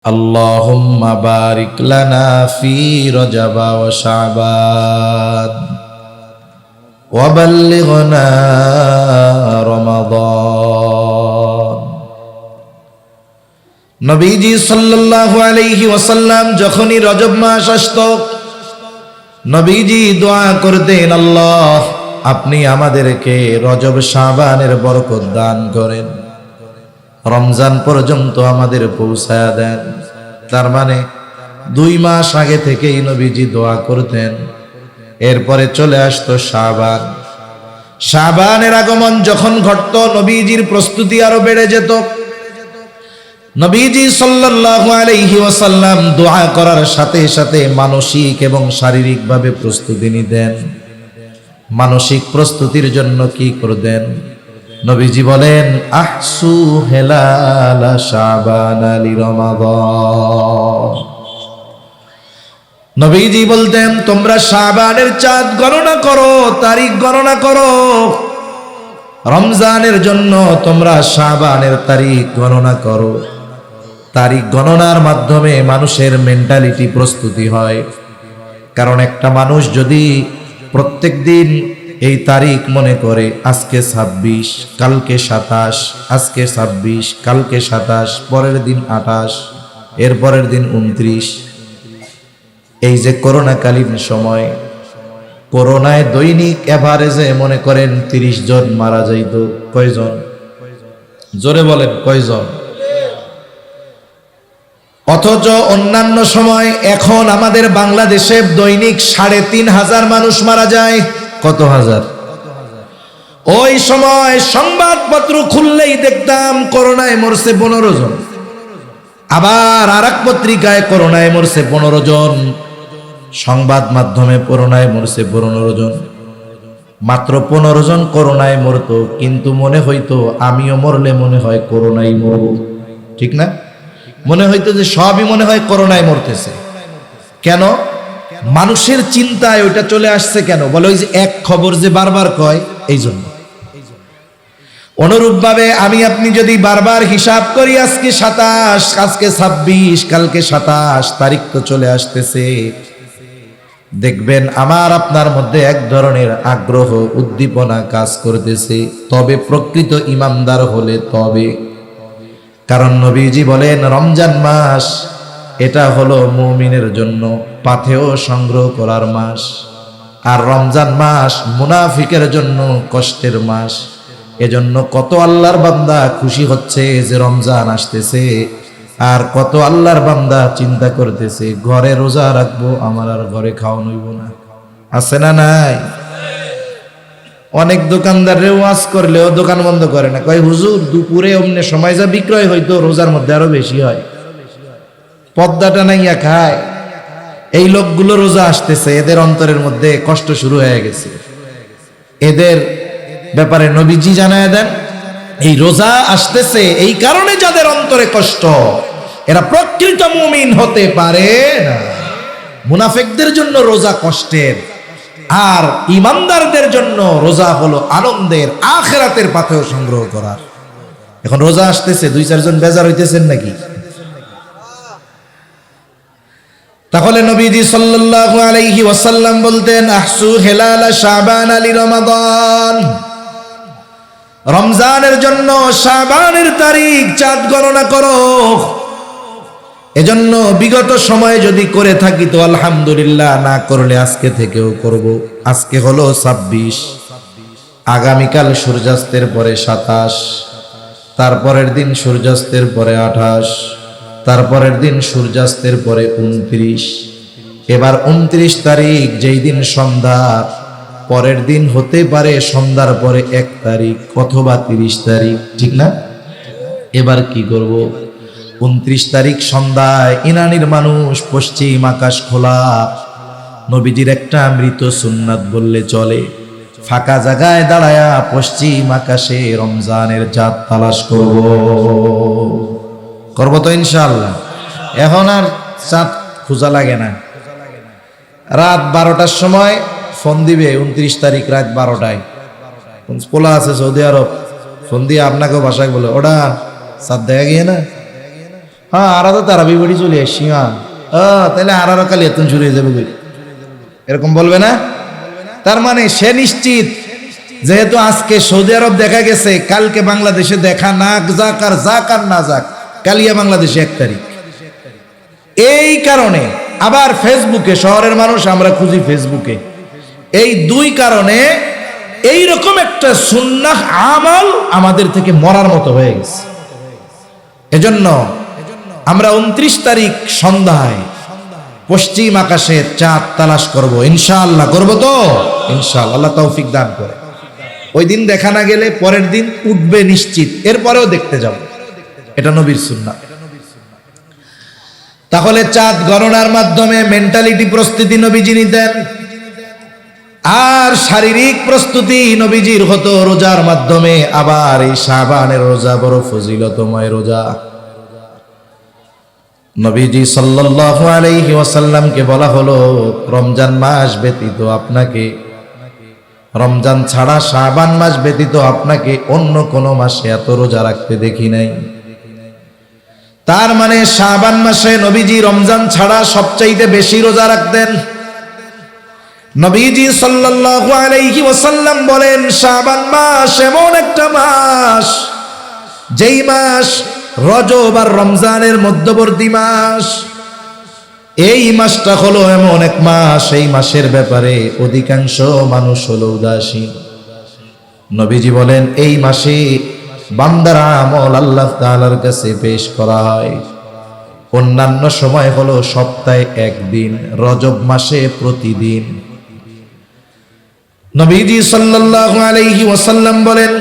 اللهم بارك لنا في رجب وشعبان وبلغنا رمضان নবীজি সাল্লাল্লাহু আলাইহি ওয়াসাল্লাম যখনই রজব মাস আসতো নবীজি দোয়া করতেন, আল্লাহ আপনি আমাদেরকে রজব শাবানের বরকত দান করেন, রমজান পর্যন্ত আমাদের পৌঁছায়া দেন। তার মানে 2 মাস আগে থেকেই নবীজি দোয়া করতেন। এরপরে চলে আসতো শাবান। শাবানের আগমন যখন ঘটত নবীজির প্রস্তুতি আরো বেড়ে যেত। নবীজি সাল্লাল্লাহু আলাইহি ওয়াসাল্লাম দোয়া করার সাথে সাথে মানসিক এবং শারীরিকভাবে প্রস্তুতি নিতেন। মানসিক প্রস্তুতির জন্য কি করতেন? নবীজি বলেন, আহসু হেলালা শাবান আলি রমাদান। নবীজি বলতেন, তোমরা শাবানের চাঁদ গণনা করো, তারিখ গণনা করো। রমজানের জন্য তোমরা শাবানের তারিখ গণনা করো। তারিখ গণনার মাধ্যমে মানুষের মেন্টালিটি প্রস্তুতি হয়। কারণ একটা মানুষ যদি প্রত্যেক দিন এই তারিখ মনে করে, আজকে 26, কালকে 27, আজকে 26, কালকে 27, পরের দিন 28, এর পরের দিন 29। এই যে করোনাকালীন সময়, করোনায় দৈনিক এভারেজে মনে করেন 30 জন মারা যাইত। কয়জন? জোরে বলেন, কয়জন? অথচ অন্যান্য সময় এখন আমাদের বাংলাদেশে দৈনিক 3,500 মানুষ মারা যায়। কত হাজার? ওই সময় সংবাদপত্র খুললেই দেখতাম করোনায় মরছে 15 জন। আবার আরেক পত্রিকায় করোনায় মরছে 15 জন। সংবাদ মাধ্যমে করোনায় মরছে 15 জন। মাত্র 15 জন করোনায় মরতো, কিন্তু মনে হইতো আমিও মরলে মনে হয় করোনায় মরব। ঠিক না? মনে হইতো যে সবই মনে হয় করোনায় মরতেছে। কেন? মানুষের চিন্তায় ওইটা চলে আসছে। কেন বলে? ওই যে এক খবর যে বারবার কয়, এই জন্য। অনুরূপ ভাবে আমি আপনি যদি বারবার হিসাব করি, আজকে 27, আজকে 26, কালকে 27, তারিখ তো চলে আসতেছে, দেখবেন আমার আপনার মধ্যে এক ধরনের আগ্রহ, উদ্দীপনা কাজ করতেছে। তবে প্রকৃত ইমানদার হলে তবে। কারণ নবীজি বলেন, রমজান মাস এটা হলো মুমিনের জন্য পাথেয় সংগ্রহ করার মাস, আর রমজান মাস মুনাফিকের জন্য কষ্টের মাস। এজন্য কত আল্লাহর বান্দা খুশি হচ্ছে যে রমজান আসতেছে, আর কত আল্লাহর বান্দা চিন্তা করতেছে ঘরে রোজা রাখবো, আমার আর ঘরে খাওয়া নইব না। আছে না নাই? অনেক দোকানদাররে ওয়াজ করলেও দোকান বন্ধ করে না, কয় হুজুর দুপুরে অমনে সময় যা বিক্রয় হইতো রোজার মধ্যে আরো বেশি হয়, পদ্মাটা নাইয়া খায়। এই লোকগুলো রোজা আসতেছে, এদের অন্তরের মধ্যে কষ্ট শুরু হয়ে গেছে। এদের ব্যাপারে নবীজি জানায় দেন, এই রোজা আসতেছে এই কারণে যাদের অন্তরে কষ্ট, এরা প্রকৃত মুমিন হতে পারে না। মুনাফিকদের জন্য রোজা কষ্টের, আর ইমানদারদের জন্য রোজা হলো আনন্দের, আখিরাতের পাথেয় সংগ্রহ করার। এখন রোজা আসতেছে, 2-4 জন বেজার হইতেছেন নাকি? তাহলে নবীজি সাল্লাল্লাহু আলাইহি ওয়াসাল্লাম বলতেন, আহসু হেলালা শাবান আলি রমাদান। রমজানের জন্য শাবানের তারিখ চাঁদ গণনা করো। এজন্য বিগত সময়ে যদি করে থাকি তো আলহামদুলিল্লাহ, না করলে আজকে থেকেও করব। আজকে হলো 26, আগামীকাল সূর্যাস্তের পরে 27, তারপরের দিন সূর্যাস্তের পরে 28, তারপরের দিন সূর্যাস্তের পরে 29। এবার 29 তারিখ, যেই দিন সন্ধ্যা, পরের দিন হতে পারে সন্ধ্যার পরে 1 তারিখ অথবা 30 তারিখ। ঠিক না? এবার কি করব? 29 তারিখ সন্ধ্যায় ইনানির মানুষ, পশ্চিম আকাশ খোলা। নবীজির একটা মৃত সুন্নাত বললে চলে, ফাঁকা জায়গায় দাঁড়ায়া পশ্চিম আকাশে রমজানের চাঁদ তালাশ করব তো ইনশাআল্লাহ। এখন আর চাঁদ খোঁজা লাগে না। রাত 12টার সময় ফোন দিবে, 29 তারিখ রাত 12টায়। পোলা আছে সৌদি আরব, ফোন দিয়ে আপনাকেও বাসায় বলে, ওটা চাঁদ দেখা গিয়ে না, হ্যাঁ আরা তো তারাবি বাড়ি চলে আসছি, হ্যাঁ তাহলে আরারও কালি এত শুরু হয়ে যাবে, এরকম বলবে না? তার মানে সে নিশ্চিত, যেহেতু আজকে সৌদি আরব দেখা গেছে, কালকে বাংলাদেশে দেখা না যাক আর যাক আর না যাক, কালিয়া বাংলাদেশে 1 তারিখ। এই কারণে আবার ফেসবুকে, শহরের মানুষ আমরা খুঁজি ফেসবুকে, এই 2 কারণে এইরকম একটা সুন্নাহ আমল আমাদের থেকে মরার মতো হয়ে গেছে। এজন্য আমরা 29 তারিখ সন্ধ্যায় পশ্চিম আকাশে চাঁদ তালাশ করব, ইনশাআল্লাহ। করব তো ইনশাআল্লাহ, আল্লাহ তৌফিক দান করে। ওই দিন দেখা না গেলে পরের দিন উঠবে নিশ্চিত, এরপরেও দেখতে যাব, এটা নবীর সুন্নাহ। তাহলে চাঁদ গণনার মাধ্যমে মেন্টালিটি প্রস্তুতি নবীজি নিতেন, আর শারীরিক প্রস্তুতি নবীজির হতো রোজার মাধ্যমে। আবার এই শাবানের রোজা বড় ফজিলতময় রোজা। নবীজি সাল্লাল্লাহু আলাইহি ওয়াসাল্লামকে বলা হলো, রমজান মাস ব্যতীত আপনাকে, রমজান ছাড়া শাবান মাস ব্যতীত আপনাকে অন্য কোন মাসে এত রোজা রাখতে দেখি নাই। তার মানে শাবান মাসে নবীজি রমজান ছাড়া সবচাইতে বেশি রোজা রাখতেন। নবীজি সাল্লাল্লাহু আলাইহি ওয়াসাল্লাম বলেন, শাবান মাস এমন একটা মাস, যেই মাস রজব আর রমজানের মধ্যবর্তী মাস। এই মাসটা হলো এমন এক মাস, এই মাসের ব্যাপারে অধিকাংশ মানুষ হলো উদাসীন। নবীজি বলেন, এই মাসে বান্দার আমল আল্লাহ তাআলার কাছে পেশ করা হয়। অন্যান্য সময় হলো সপ্তাহে 1 দিন, রজব মাসে প্রতিদিন। নবীজি সাল্লাল্লাহু আলাইহি ওয়াসাল্লাম বলেন,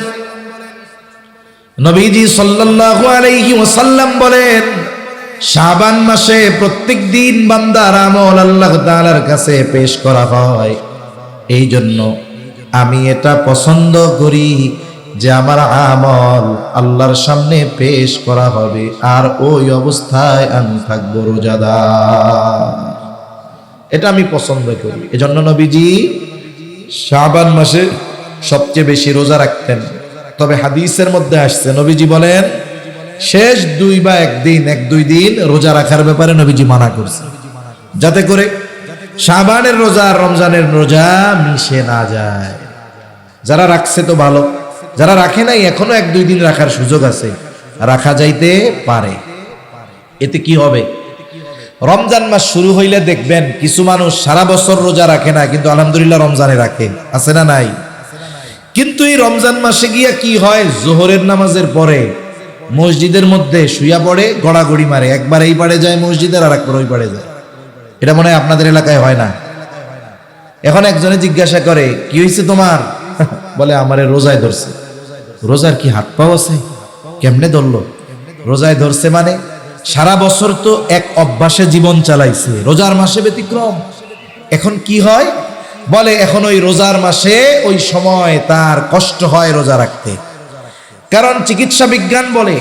নবীজি সাল্লাল্লাহু আলাইহি ওয়াসাল্লাম বলেন, শাবান মাসে প্রত্যেক দিন বান্দার আমল আল্লাহ তাআলার কাছে পেশ করা হয়। এই জন্য আমি এটা পছন্দ করি যে আমার আমল আল্লাহর সামনে পেশ করা হবে, আর ওই অবস্থায় আমি থাকবো রোজাদার। এটা আমি পছন্দ করি। এজন্য নবীজি শাবান মাসে সবচেয়ে বেশি রোজা রাখতেন। তবে হাদিসের মধ্যে আসছে, নবীজি বলেন শেষ 2 বা 1-2 দিন রোজা রাখার ব্যাপারে নবীজি মানা করছে, যাতে করে শাবানের রোজা আর রমজানের রোজা মিশে না যায়। যারা রাখছে তো ভালো, যারা রাখে নাই এখনো 1-2 দিন রাখার সুযোগ আছে, রাখা যাইতে পারে। এতে কি হবে? রমজান মাস শুরু হইলে দেখবেন কিছু মানুষ সারা বছর রোজা রাখে না, কিন্তু আলহামদুলিল্লাহ রমজানে রাখে, আছে না নাই? কিন্তু এই রমজান মাসে গিয়া কি হয়, জোহরের নামাজের পরে মসজিদের মধ্যে শুইয়া পড়ে, গড়াগড়ি মারে, একবার এই পাড়ে যায় মসজিদের, আর একবার ওই পাড়ে যায়। এটা মনে হয় আপনাদের এলাকায় হয় না? এখন একজনে জিজ্ঞাসা করে, কি হয়েছে তোমার? বলে আমারে রোজায় ধরছে। রোজার কি হাত পাও আছে? কেমনে ধরলো? রোজায় ধরছে মানে সারা বছর তো এক অভ্যাসে জীবন চালাইছে, রোজার মাসে ব্যতিক্রম। এখন কি হয়, বলে এখন ওই রোজার মাসে ওই সময় তার কষ্ট হয় রোজা রাখতে। কারণ চিকিৎসা বিজ্ঞান বলে,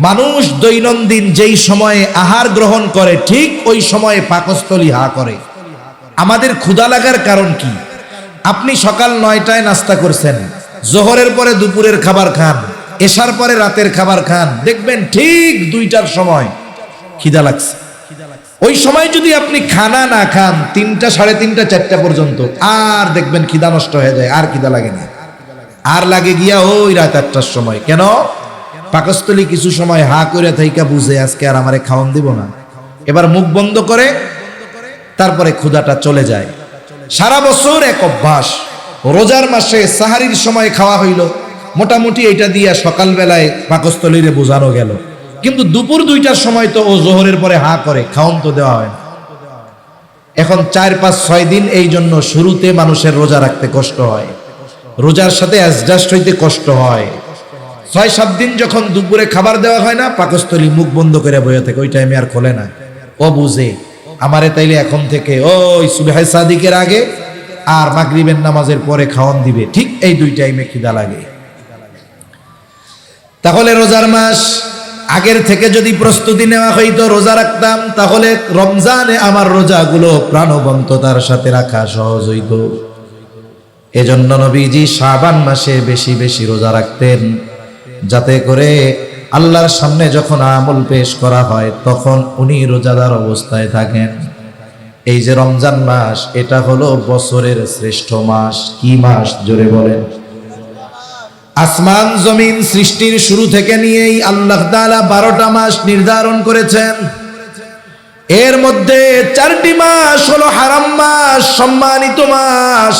মানুষ দৈনন্দিন যেই সময়ে আহার গ্রহণ করে ঠিক ওই সময়ে পাকস্থলী হা করে। আমাদের ক্ষুধা লাগার কারণ কি? আপনি সকাল 9টায় নাস্তা করছেন, জোহরের পরে দুপুরের খাবার খান, এশার পরে রাতের খাবার খান, দেখবেন ঠিক 2টার সময় খিদা লাগছে। ওই সময় যদি আপনি খানা না খান 3টা, 3:30, 4টা পর্যন্ত, আর দেখবেন খিদা নষ্ট হয়ে যায়, আর খিদা লাগে না, আর লাগে গিয়া ওই রাত 8টার সময়। কেন? পাকস্থলী কিছু সময় হা করে থাইকা বুঝে আজকে আর আমারে খাওয়ান দিব না, এবার মুখ বন্ধ করে তারপরে ক্ষুধাটা চলে যায়। সারা বছর এক অভ্যাস। রোজার মাসে সাহারির সময় খাওয়া হইল, মোটামুটি এটা দিয়া সকালবেলায় পাকস্থলীরে বোঝানো গেল, কিন্তু দুপুর 2টার সময় তো ও জোহরের পরে হা করে, খাওন তো দেওয়া হয় না। এখন 4, 5, 6 দিন এই জন্য শুরুতে মানুষের রোজা রাখতে কষ্ট হয়, রোজার সাথে অ্যাডজাস্ট হইতে কষ্ট হয়। 6-7 দিন যখন দুপুরে খাবার দেওয়া হয় না, পাকস্থলী মুখ বন্ধ করে বইয়া থাকে, ওই টাইমে আর খোলে না। ও বুঝে আমারে তাইলে এখন থেকে ওই সুবহে সাদিকের আগে আর মাগরিবের নামাজের পরে খাওয়ান দিবে, ঠিক এই 2 টাইমে খিদা লাগে। তাহলে রোজার মাস আগের থেকে যদি প্রস্তুতি নেওয়া হইতো, রোজা রাখতাম, তাহলে রমজানে আমার রোজাগুলো প্রাণবন্ততার সাথে রাখা সহজ হইতো। এজন্য নবীজি শাবান মাসে বেশি বেশি রোজা রাখতেন, যাতে করে আল্লাহর সামনে যখন আমল পেশ করা হয় তখন উনি রোজাদার অবস্থায় থাকেন। এই যে রমজান মাস, এটা হলো বছরের শ্রেষ্ঠ মাস। কি মাস? জোরে বলেন। আসমান জমিন সৃষ্টির শুরু থেকে নিয়েই আল্লাহ তাআলা 12টা মাস নির্ধারণ করেছেন। এর মধ্যে 4টি মাস হলো হারাম মাস, সম্মানিত মাস।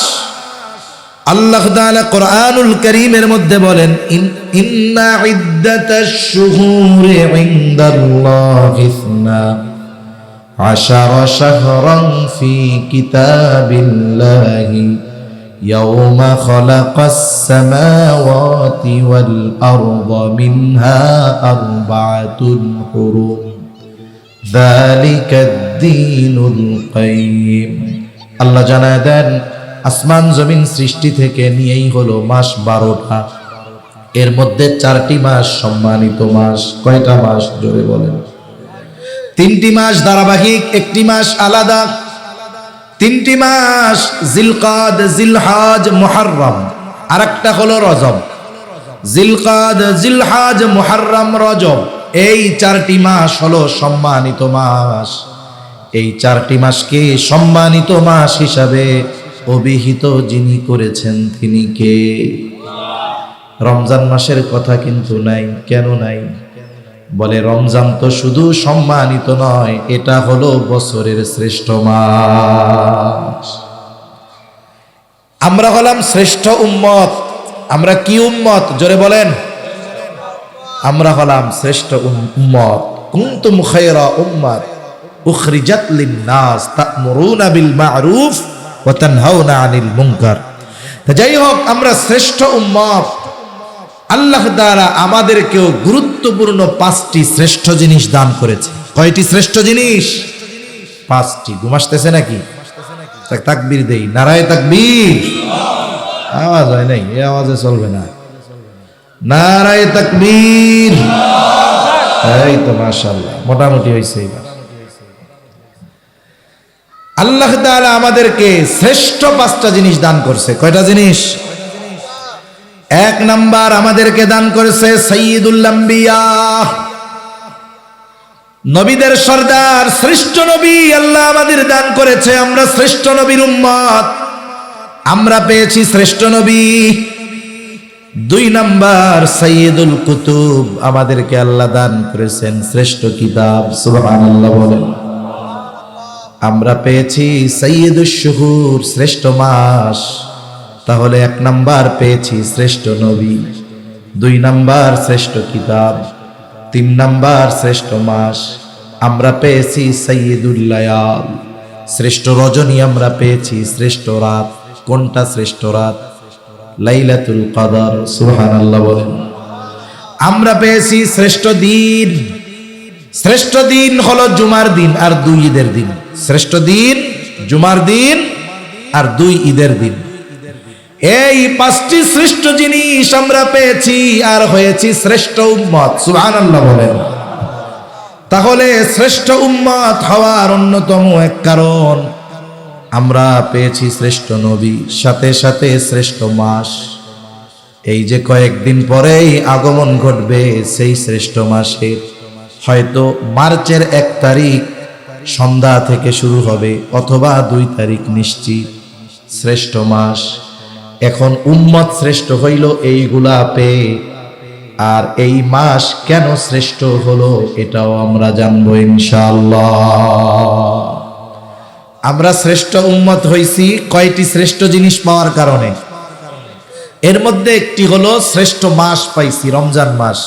আল্লাহ তাআলা কোরআনুল কারীমের মধ্যে বলেন, ইন্না ইদ্দাতাশ শুহুরি ইনদাল্লাহি 12 শাহরান ফি কিতাবিল্লাহি ইয়াওমা খালাকাস সামাওয়াতি ওয়াল আরদা মিনহা আরবাআতুন হুরুম যালিকাদ দীনুল কাইয়্যিম। আল্লাহ জানায় দেন, আসমান জমিন সৃষ্টি থেকে নিয়েই হলো মাস 12টা। এর মধ্যে 4টি মাস সম্মানিত মাস। কয়টা মাস? জোরে বলেন। 3টি মাস ধারাবাহিক, 1টি মাস আলাদা। 3টি মাস জিলকাদ, জিলহাজ, মুহররম, আরেকটা হলো রজব। জিলকাদ, জিলহাজ, মুহররম, রজব, এই 4টি মাস হলো সম্মানিত মাস। এই 4টি মাসকে সম্মানিত মাস হিসাবে অভিহিত যিনি করেছেন তিনি কে? রমজান মাসের কথা কিন্তু নাই। কেন নাই? বলে রমজান তো শুধু সম্মানিত নয়, এটা হলো বছরের শ্রেষ্ঠ মাস। আমরা হলাম শ্রেষ্ঠ উম্মত। আমরা কি উম্মত? জোরে বলেন। আমরা হলাম শ্রেষ্ঠ উম্মত। কুনতুম খায়রা উম্মাত উখরিজাত লিন-নাস তা'মুরুনা বিল মা'রুফ ওয়া তানহাউনা আনিল মুনকার। যাই হোক, আমরা শ্রেষ্ঠ উম্মত। আল্লাহ তাআলা আমাদেরকেও গুরুত্বপূর্ণ 5টি শ্রেষ্ঠ জিনিস দান করেছে। কয়টি শ্রেষ্ঠ জিনিস? 5টি। ঘুমাসতেছে নাকি? তাকবীর দেই, নারায়ে তাকবীর। আওয়াজ হয় নাই, এই আওয়াজে চলবে না। নারায়ে তাকবীর। এই তো মাশাআল্লাহ, মোটামুটি হইছে এবার। আল্লাহ তাআলা আমাদেরকে শ্রেষ্ঠ 5টা জিনিস দান করছে। কয়টা জিনিস? 1 নাম্বার, আমাদেরকে দান করেছে সাইয়্যিদুল আম্বিয়া, নবীদের সর্দার, শ্রেষ্ঠ নবী আল্লাহ আমাদের দান করেছে। আমরা শ্রেষ্ঠ নবীর উম্মত, আমরা পেয়েছি শ্রেষ্ঠ নবী। 2 নাম্বার, সাইয়্যিদুল কুতুব, আমাদেরকে আল্লাহ দান করেছেন শ্রেষ্ঠ কিতাব। সুবহানাল্লাহ বলেন। আমরা পেয়েছি সাইয়্যিদুশ শুহুর, শ্রেষ্ঠ মাস। তাহলে 1 নাম্বার পেয়েছি শ্রেষ্ঠ নবী, 2 নাম্বার শ্রেষ্ঠ কিতাব, 3 নাম্বার শ্রেষ্ঠ মাস। আমরা পেয়েছি সাইয়্যিদুল লায়াল, শ্রেষ্ঠ রজনী। আমরা পেয়েছি শ্রেষ্ঠ রাত। কোনটা শ্রেষ্ঠ রাত? লাইলাতুল কদর। সুবহানাল্লাহ বলেন। আমরা পেয়েছি শ্রেষ্ঠ দিন। শ্রেষ্ঠ দিন হলো জুমার দিন আর 2 ঈদের দিন। শ্রেষ্ঠ দিন জুমার দিন আর 2 ঈদের দিন। এই 5টি শ্রেষ্ঠ জিনিস আমরা পেয়েছি আর হয়েছি শ্রেষ্ঠ উম্মত। সুবহানাল্লাহ বলেন। তাহলে শ্রেষ্ঠ উম্মত হওয়ার অন্যতম এক কারণ, আমরা পেয়েছি শ্রেষ্ঠ নবী, সাথে সাথে শ্রেষ্ঠ মাস। এই যে কয়েকদিন পরেই আগমন ঘটবে সেই শ্রেষ্ঠ মাসের, হয়তো মার্চের 1 তারিখ সন্ধ্যা থেকে শুরু হবে, অথবা 2 তারিখ নিশ্চিত। শ্রেষ্ঠ মাস। এখন উম্মত শ্রেষ্ঠ হইল এইগুলা পেয়ে, আর এই মাস কেন শ্রেষ্ঠ হলো এটাও আমরা জানবো ইনশাআল্লাহ। আমরা শ্রেষ্ঠ উম্মত হইছি কয়টি শ্রেষ্ঠ জিনিস পাওয়ার কারণে। এর মধ্যে একটি হলো শ্রেষ্ঠ মাস পাইছি, রমজান মাস।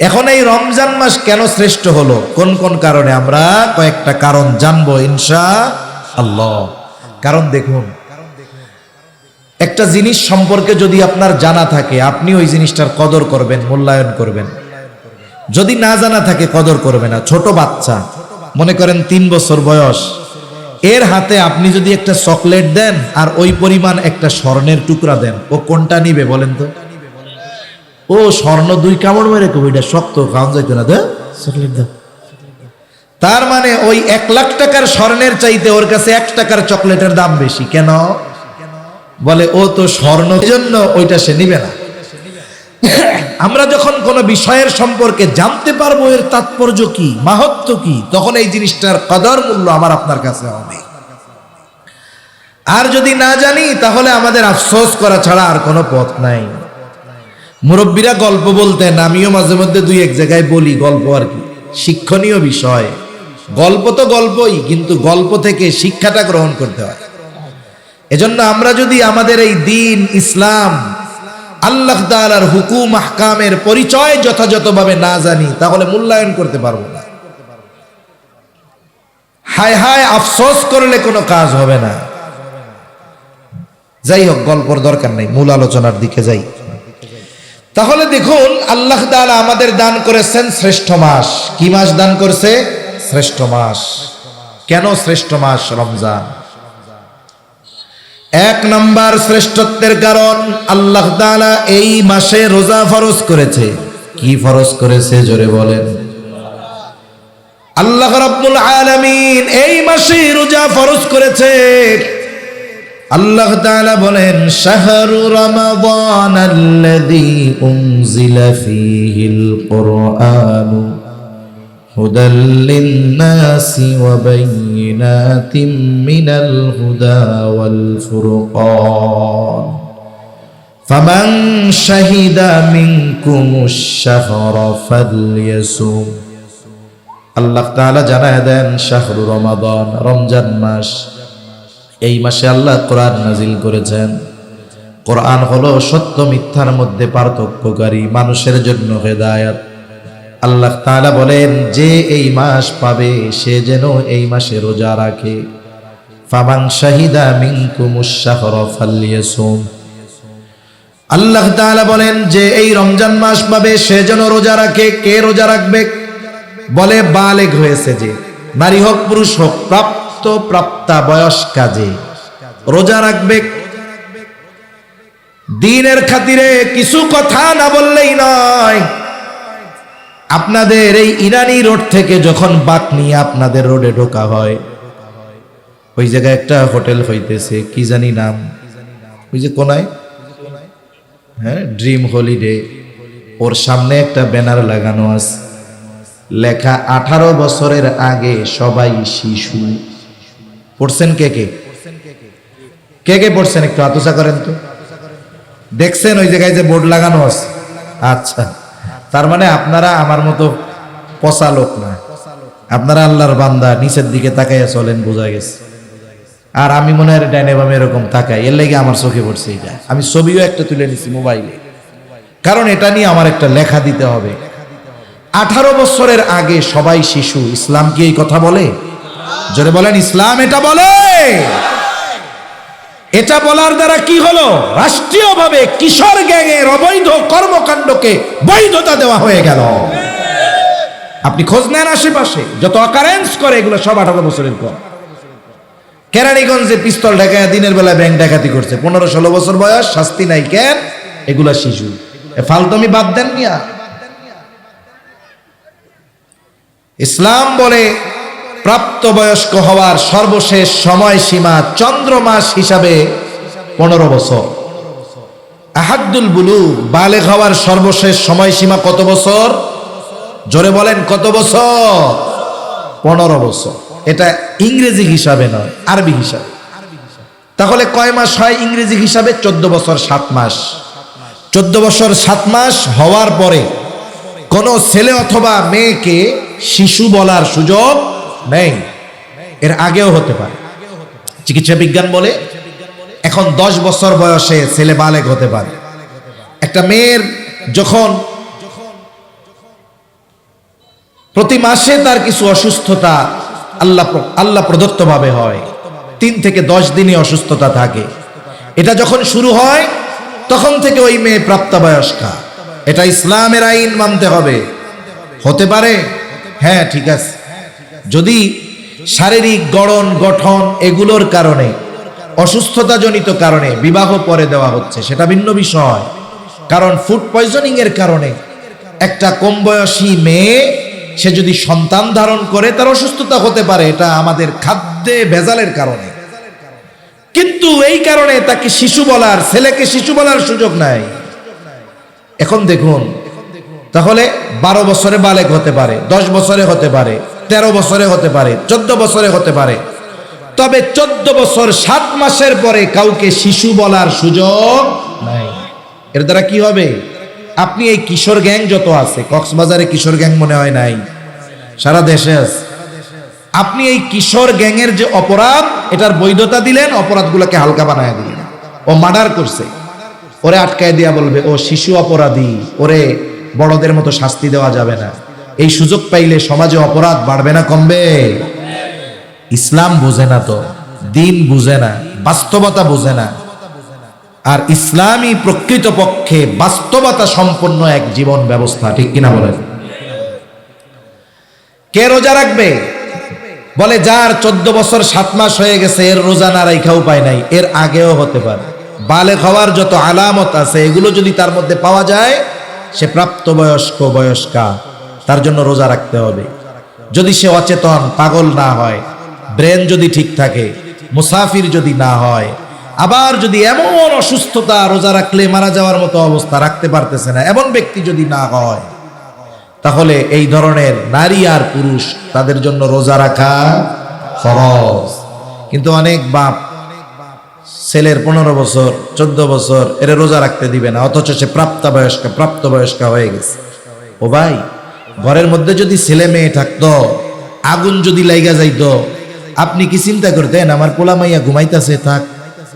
এখন এই রমজান মাস কেন শ্রেষ্ঠ হলো, কোন কোন কারণে, আমরা কয়েকটা কারণ জানবো ইনশাআল্লাহ। কারণ দেখুন, একটা জিনিস সম্পর্কে যদি আপনার জানা থাকে, আপনি ওই জিনিসটার কদর করবেন, মূল্যায়ন করবেন। যদি না জানা থাকে, কদর করবে না। ছোট বাচ্চা, মনে করেন 3 বছর বয়স, এর হাতে আপনি যদি একটা চকলেট দেন আর ওই পরিমাণ একটা স্বর্ণের টুকরা দেন, ও কোনটা নিবে বলেন তো? ও স্বর্ণ 2 কামড় মেরে কই, এটা শক্ত, খাওয়া যাইতো না, দে চকলেট দাও। তার মানে ওই 1 লাখ টাকার স্বর্ণের চাইতে ওর কাছে 1 টাকার চকলেটের দাম বেশি। কেন? বলে ও তো স্বর্ণ, জন্য ওইটা সে নিবে না। আমরা যখন কোনো বিষয়ের সম্পর্কে জানতে পারবো এর তাৎপর্য কি, মাহাত্ম্য কি, তখন এই জিনিসটার কদর মূল্য আমার আপনার কাছে হবে। আর যদি না জানি তাহলে আমাদের আফসোস করা ছাড়া আর কোনো পথ নাই। মুরব্বীরা গল্প বলতেন, আমিও মাঝে মধ্যে দুই এক জায়গায় বলি গল্প, আর কি শিক্ষণীয় বিষয়। গল্প তো গল্পই, কিন্তু গল্প থেকে শিক্ষাটা গ্রহণ করতে হয়। এজন্য আমরা যদি আমাদের এই দ্বীন ইসলাম, আল্লাহ তাআলার হুকুম আহকামের পরিচয় যথাযথভাবে না জানি, তাহলে মূল্যায়ন করতে পারবো না। হায় হায় আফসোস করলে কোনো কাজ হবে না। যাই হোক, গল্পর দরকার নেই, মূল আলোচনার দিকে যাই। তাহলে দেখুন, আল্লাহ তাআলা আমাদের দান করেছেন শ্রেষ্ঠ মাস। কি মাস দান করেছে? শ্রেষ্ঠ মাস। কেন শ্রেষ্ঠ মাস রমজান? এক নাম্বার শ্রেষ্ঠত্বের কারণ, আল্লাহ তাআলা এই মাসে রোজা ফরজ করেছে। কি ফরজ করেছে জোরে বলেন? আল্লাহ রাব্বুল আলামিন এই মাসে রোজা ফরজ করেছে। আল্লাহ তাআলা বলেন, শাহরু রমাদানাল্লাযী উনজিলা ফীহিল কুরআনু হুদাল লিন-নাসি ওয়া বায়িনাতিম মিনাল হুদা ওয়াল ফুরকান ফামান শাহিদা মিনকুমুশ শাহরা ফালইয়াসুম। আল্লাহ তাআলা জানায় দেন, শাহরু রমাদান, রমজান মাস, এই মাসে আল্লাহ কোরআন নাজিল করেছেন। কোরআন হলো সত্য মিথ্যার মধ্যে পার্থক্যকারী, মানুষের জন্য হেদায়েত। আল্লাহ তাআলা বলেন, যে এই মাস পাবে সে যেন এই মাসে রোজা রাখে। ফামান শাহিদা মিনকুমুশ শাহরা ফালইয়াসুম। আল্লাহ তাআলা বলেন, যে এই রমজান মাস পাবে সে যেন রোজা রাখে। কে রোজা রাখবে? বলে বালেগ হয়েছে যে, নারী হোক পুরুষ হোক, প্রাপ্তা বয়স্কা যে রোজা রাখবে। দ্বীনের খাতিরে কিছু কথা না বললেই নয়। আপনাদের এই ইরানি রোড থেকে যখন বাক নিয়ে আপনাদের রোডে ঢোকা হয়, ওই জায়গায় একটা হোটেল হইতেছে, কি জানি নাম, ওই যে কোনায়, হ্যাঁ, ড্রিম হলিডে। ওর সামনে একটা ব্যানার লাগানো আছে, লেখা 18 বছরের আগে সবাই শিশু। পড়ছেন কে কে? কে কে পড়ছেন? একটু আতসা করেন তো। দেখছেন ওই জায়গায় যে বোর্ড লাগানো আছে? আচ্ছা, তার মানে আপনারা আমার মতো পচা লোক না, আপনারা আল্লাহর বান্দা, নিচের দিকে তাকাইয়া চলেন, বোঝা গেছে। আর আমি মনে হয় ডাইনে বামে এরকম তাকাই, এর লেগে আমার চোখে পড়ছে এটা। আমি ছবিও একটা তুলে নিছি মোবাইলে, কারণ এটা নিয়ে আমার একটা লেখা দিতে হবে। 18 বছরের আগে সবাই শিশু। ইসলাম কি এই কথা বলে? জোরে বলেন, ইসলাম এটা বলে? এটা বলার দ্বারা কি হলো? রাষ্ট্রীয়ভাবে কিশোর গ্যাংয়ের অবৈধ কর্মকাণ্ডকে বৈধতা দেওয়া হয়ে গেল। আপনি খোঁজ নেন, আশেপাশে যত অকারেন্স করে এগুলো সব 18 বছরের কম। কেরানীগঞ্জে পিস্তল ঢাকায় দিনের বেলা ব্যাংক ডাকাতি করছে, 15-16 বছর বয়স, শাস্তি নাই। কেন? এগুলা শিশু। ফালতুমি বাদ দেন মিয়া। ইসলাম বলে প্রাপ্তবয়স্ক হওয়ার সর্বশেষ সময়সীমা চন্দ্রমাস হিসাবে 15 বছর। আহাদ্দুল বুলুগ, বালেগ হওয়ার সর্বশেষ সময়সীমা কত বছর? জোরে বলেন, কত বছর? 15 বছর। এটা ইংরেজি হিসাবে নয়, আরবি হিসাবে। তাহলে কয় মাস হয় ইংরেজি হিসাবে? 14 বছর 7 মাস। 14 বছর 7 মাস হওয়ার পরে কোন ছেলে অথবা মেয়েকে শিশু বলার সুযোগ নেই। এর আগেও হতে পারে। চিকিৎসা বিজ্ঞান বলে এখন 10 বছর বয়সে ছেলে বালেগ হতে পারে। একটা মেয়ের যখন প্রতি মাসে তার কিছু অসুস্থতা আল্লাহ প্রদত্ত ভাবে হয়, 3 থেকে 10 দিনে অসুস্থতা থাকে। এটা যখন শুরু হয় তখন থেকে ওই মেয়ে প্রাপ্তবয়স্কা। এটা ইসলামের আইন মানতে হবে। হতে পারে, হ্যাঁ ঠিক আছে, যদি শারীরিক গঠন এগুলোর কারণে, অসুস্থতাজনিত কারণে বিবাহ পরে দেওয়া হচ্ছে, সেটা ভিন্ন বিষয়। কারণ ফুড পয়জনিং এর কারণে একটা কম বয়সী মেয়ে সে যদি সন্তান ধারণ করে তার অসুস্থতা হতে পারে, এটা আমাদের খাদ্যে ভেজালের কারণে। কিন্তু এই কারণে তাকে শিশু বলার, ছেলেকে শিশু বলার সুযোগ নাই। এখন দেখুন, তাহলে 12 বছরে বালেগ হতে পারে, 10 বছরে হতে পারে, 13 বছরে হতে পারে, 14 বছরে হতে পারে। তবে 14 বছর 7 মাসের পরে কাউকে শিশু বলার সুযোগ নাই। এর দ্বারা কি হবে? আপনি এই কিশোর গ্যাং যত আছে, কক্সবাজারে কিশোর গ্যাং মনে হয় নাই, সারা দেশে আছে। আপনি এই কিশোর গ্যাংয়ের যে অপরাধ, এটার বৈধতা দিলেন, অপরাধগুলোকে হালকা বানায় দিলেন। ও মার্ডার করছে, ওরে আটকায় দিয়া বলবে ও শিশু অপরাধী, ওরে বড়দের মতো শাস্তি দেওয়া যাবে না। এই সুযোগ পাইলে সমাজে অপরাধ বাড়বে না কমবে? ইসলাম বুঝে না, তো দিন বুঝে না, বাস্তবতা বুঝে না। আর ইসলামই প্রকৃতপক্ষে বাস্তবতা সম্পন্ন এক জীবন ব্যবস্থা, ঠিক কিনা বলেন? কে রোজা রাখবে? বলে যার 14 বছর 7 মাস হয়ে গেছে, এর রোজা না রাখা উপায় নাই। এর আগেও হতে পারে। বালেগ হওয়ার যত আলামত আছে, এগুলো যদি তার মধ্যে পাওয়া যায়, সে প্রাপ্তবয়স্ক বয়স্কা, তার জন্য রোজা রাখতে হবে। যদি সে অচেতন, পাগল না হয়, ব্রেন যদি ঠিক থাকে, মুসাফির যদি না হয়, আবার যদি এমন অসুস্থতা, রোজা রাখলে মারা যাওয়ার মতো অবস্থা, রাখতে পারতেছে না, এমন ব্যক্তি যদি না হয়, তাহলে এই ধরনের নারী আর পুরুষ তাদের জন্য রোজা রাখা ফরজ। কিন্তু অনেক বাপ ছেলের 15 বছর 14 বছর এর রোজা রাখতে দিবে না, অথচ সে প্রাপ্তবয়স্কা হয়ে গেছে। ও ভাই, ঘরের মধ্যে যদি ছেলে মেয়ে থাকতো, আগুন যদি লাইগা যাইতো, আপনি কি চিন্তা করতেন আমার পোলা মাইয়া ঘুমাইতেছে, থাক,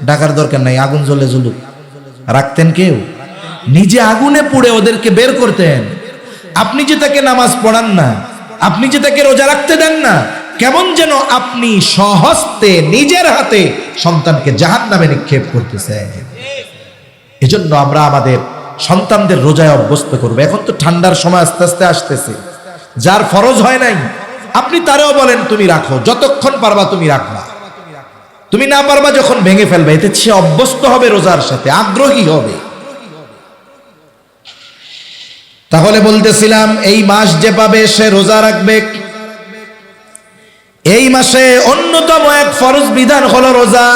ডাকার দরকার নাই, আগুন জ্বলে জ্বলুক? রাখতেন কেউ? নিজে আগুনে পুড়ে ওদেরকে বের করতেন। আপনি যে তাকে নামাজ পড়ান না, আপনি যে তাকে রোজা রাখতে দেন না, কেমন যেন আপনি স্বহস্তে নিজের হাতে সন্তানকে জাহান্নামে নিক্ষেপ করতেছেন। এজন্য আমরা আমাদের সন্তানদের রোজায় অভ্যস্ত করবো। এখন তো ঠান্ডার সময় আস্তে আস্তে আসতেছে, যার ফরজ হয় নাই আপনি তারেও বলেন তুমি রাখো, যতক্ষণ পারবা তুমি রাখবা, তুমি না পারবা যখন ভেঙে ফেলবে। এতে সে অভ্যস্ত হবে রোজার সাথে, আগ্রহী হবে। তাহলে বলতেছিলাম, এই মাস যে পাবে সে রোজা রাখবে। এই মাসে অন্যতম এক ফরজ বিধান হলো রোজা।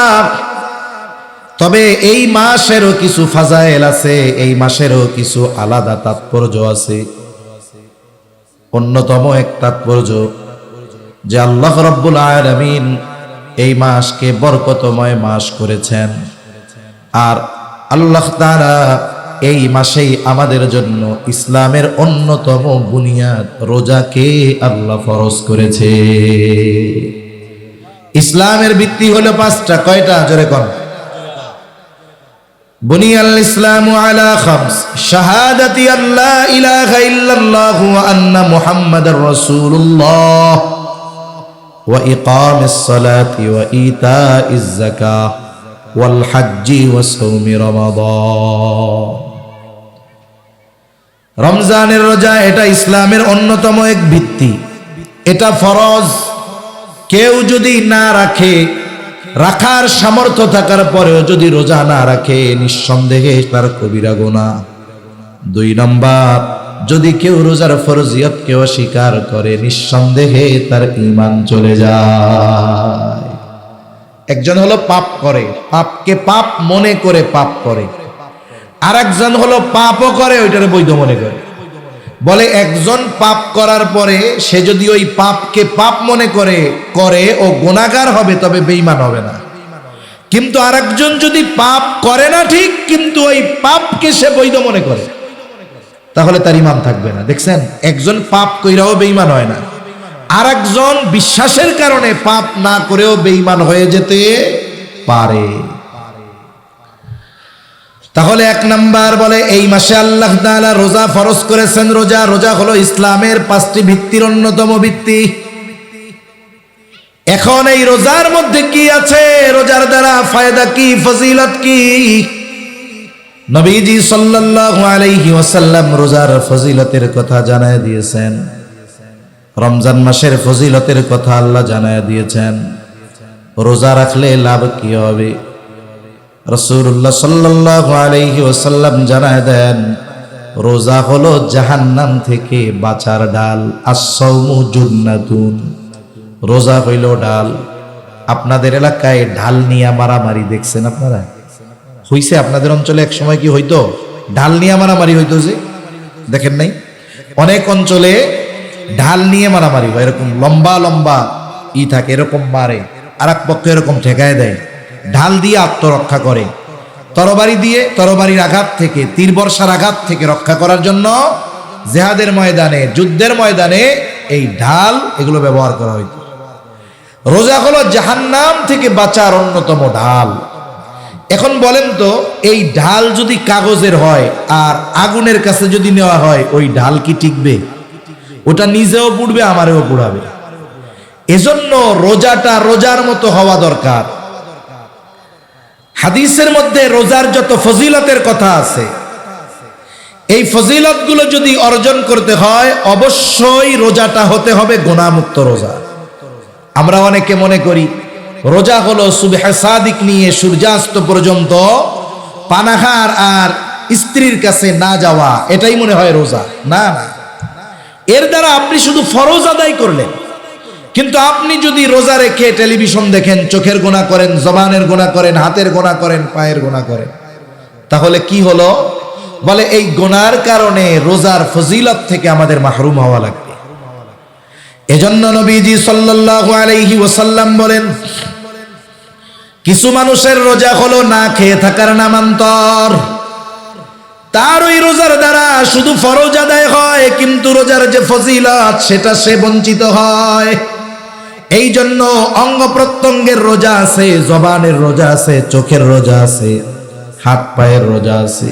তবে এই মাসেরও কিছু ফাজাইল আছে, এই মাসেরও কিছু আলাদা তাৎপর্য আছে। অন্যতম এক তাৎপর্য যে আল্লাহ রাব্বুল আলামিন এই মাসকে বরকতময় মাস করেছেন। আর আল্লাহ তাআলা এই মাসেই আমাদের জন্য ইসলামের অন্যতম বুনিয়াদ রোজাকে আল্লাহ ফরজ করেছে। ইসলামের ভিত্তি হলো 5টা। কয়টা? জোরে কোন? বুনিয়াল ইসলামু আলা খামস, শাহাদাতি আল্লা ইলাহা ইল্লাল্লাহ ওয়া আন্না মুহাম্মাদার রাসূলুল্লাহ ওয়া ইকামিস সালাতি ওয়া ইতাইজ যাকাহ ওয়াল হজ্জি ওয়া সাওমি রমাদান। রমজানের রোজা এটা ইসলামের অন্যতম এক ভিত্তি, এটা ফরজ। কেউ যদি না রাখে, রাখার সামর্থ্য থাকার পরেও যদি রোজা না রাখে, নিঃসন্দেহে তার কবিরা গুনাহ। 2 নম্বর, যদি কেউ রোজার ফরজিয়তকে অস্বীকার করে, নিঃসন্দেহে তার ঈমান চলে যায়। একজন হলো পাপ করে, পাপকে পাপ মনে করে পাপ করে, আর একজন হলো পাপও করে, ওইটারে বৈধ মনে করে। বলে একজন পাপ করার পরে সে যদি ওই পাপকে পাপ মনে করে ও গুনাহগার হবে, তবে বেঈমান হবে না। কিন্তু আরেকজন যদি পাপ করে না ঠিক, কিন্তু ওই পাপকে সে বৈধ মনে করে, তাহলে তার ঈমান থাকবে না। দেখছেন, একজন পাপ কইরাও বেঈমান হয় না, আরেকজন বিশ্বাসের কারণে পাপ না করেও বেঈমান হয়ে যেতে পারে। তাহলে 1 নাম্বার বলে এই মাসে আল্লাহ তাআলা রোজা ফরজ করেছেন। রোজা হলো ইসলামের 5টি ভিত্তির অন্যতম ভিত্তি। এখন এই রোজার মধ্যে কি আছে, রোজার দ্বারা ফায়দা কি, ফজিলত কি? নবীজি সাল্লাল্লাহু আলাইহি ওয়াসাল্লাম রোজার ফজিলতের কথা জানায় দিয়েছেন। রমজান মাসের ফজিলতের কথা আল্লাহ জানায় দিয়েছেন। রোজা রাখলে লাভ কি হবে? রাসূলুল্লাহ সাল্লাল্লাহু আলাইহি ওয়াসাল্লাম জানায় দেন, রোজা হলো জাহান্নাম থেকে বাঁচার ডাল। আস-সাওমু জুন্নাতুন, রোজা হইল ডাল। আপনাদের এলাকায় ঢাল নিয়ে মারামারি দেখছেন আপনারা? হইছে আপনাদের অঞ্চলে এক সময় কি হইতো? ঢাল নিয়ে মারামারি হইতো, যে দেখেন নাই? অনেক অঞ্চলে ঢাল নিয়ে মারামারি হয়, এরকম লম্বা লম্বা থাকে, এরকম মারে, আর এক পক্ষ এরকম ঠেকায় দেয়, ঢাল দিয়ে আত্মরক্ষা করে, তরবারি দিয়ে তরবারির আঘাত থেকে, তীর বর্ষার আঘাত থেকে রক্ষা করার জন্য জিহাদের ময়দানে, যুদ্ধের ময়দানে এই ঢাল এগুলো ব্যবহার করা হইত। রোজা হলো জাহান্নাম থেকে বাঁচার অন্যতম ঢাল। এখন বলেন তো, এই ঢাল যদি কাগজের হয় আর আগুনের কাছে যদি নেওয়া হয়, ওই ঢাল কি টিকবে? ওটা নিজেও পুড়বে, আমারেও পুড়াবে। এজন্য রোজাটা রোজার মতো হওয়া দরকার। হাদিসের মধ্যে রোজার যত ফজিলতের কথা আছে, এই ফজিলতগুলো যদি অর্জন করতে হয়, অবশ্যই রোজাটা হতে হবে গুনাহমুক্ত রোজা। আমরা অনেকে মনে করি রোজা হলো সুবহে সাদিক নিয়ে সূর্যাস্ত পর্যন্ত পানাহার আর স্ত্রীর কাছে না যাওয়া, এটাই মনে হয় রোজা। না না, এর দ্বারা আপনি শুধু ফরজ আদায় করলেন, কিন্তু আপনি যদি রোজা রেখে টেলিভিশন দেখেন, চোখের গুনাহ করেন, জবানের গুনাহ করেন, হাতের গুনাহ করেন, পায়ের গুনাহ করেন, তাহলে কি হলো? বলে এই গুনার কারণে রোজার ফজিলত থেকে আমাদের মাহরুম হওয়া লাগবে। এজন্য নবীজি সাল্লাল্লাহু আলাইহি ওয়াসাল্লাম বলেন, কিছু মানুষের রোজা হলো না খেয়ে থাকার নামান্তর। তার ওই রোজার দ্বারা শুধু ফরজ আদায় হয়, কিন্তু রোজার যে ফজিলত সেটা সে বঞ্চিত হয়। এই জন্য অঙ্গ প্রত্যঙ্গের রোজা আছে, জবানের রোজা আছে, চোখের রোজা আছে, হাত পায়ের রোজা আছে।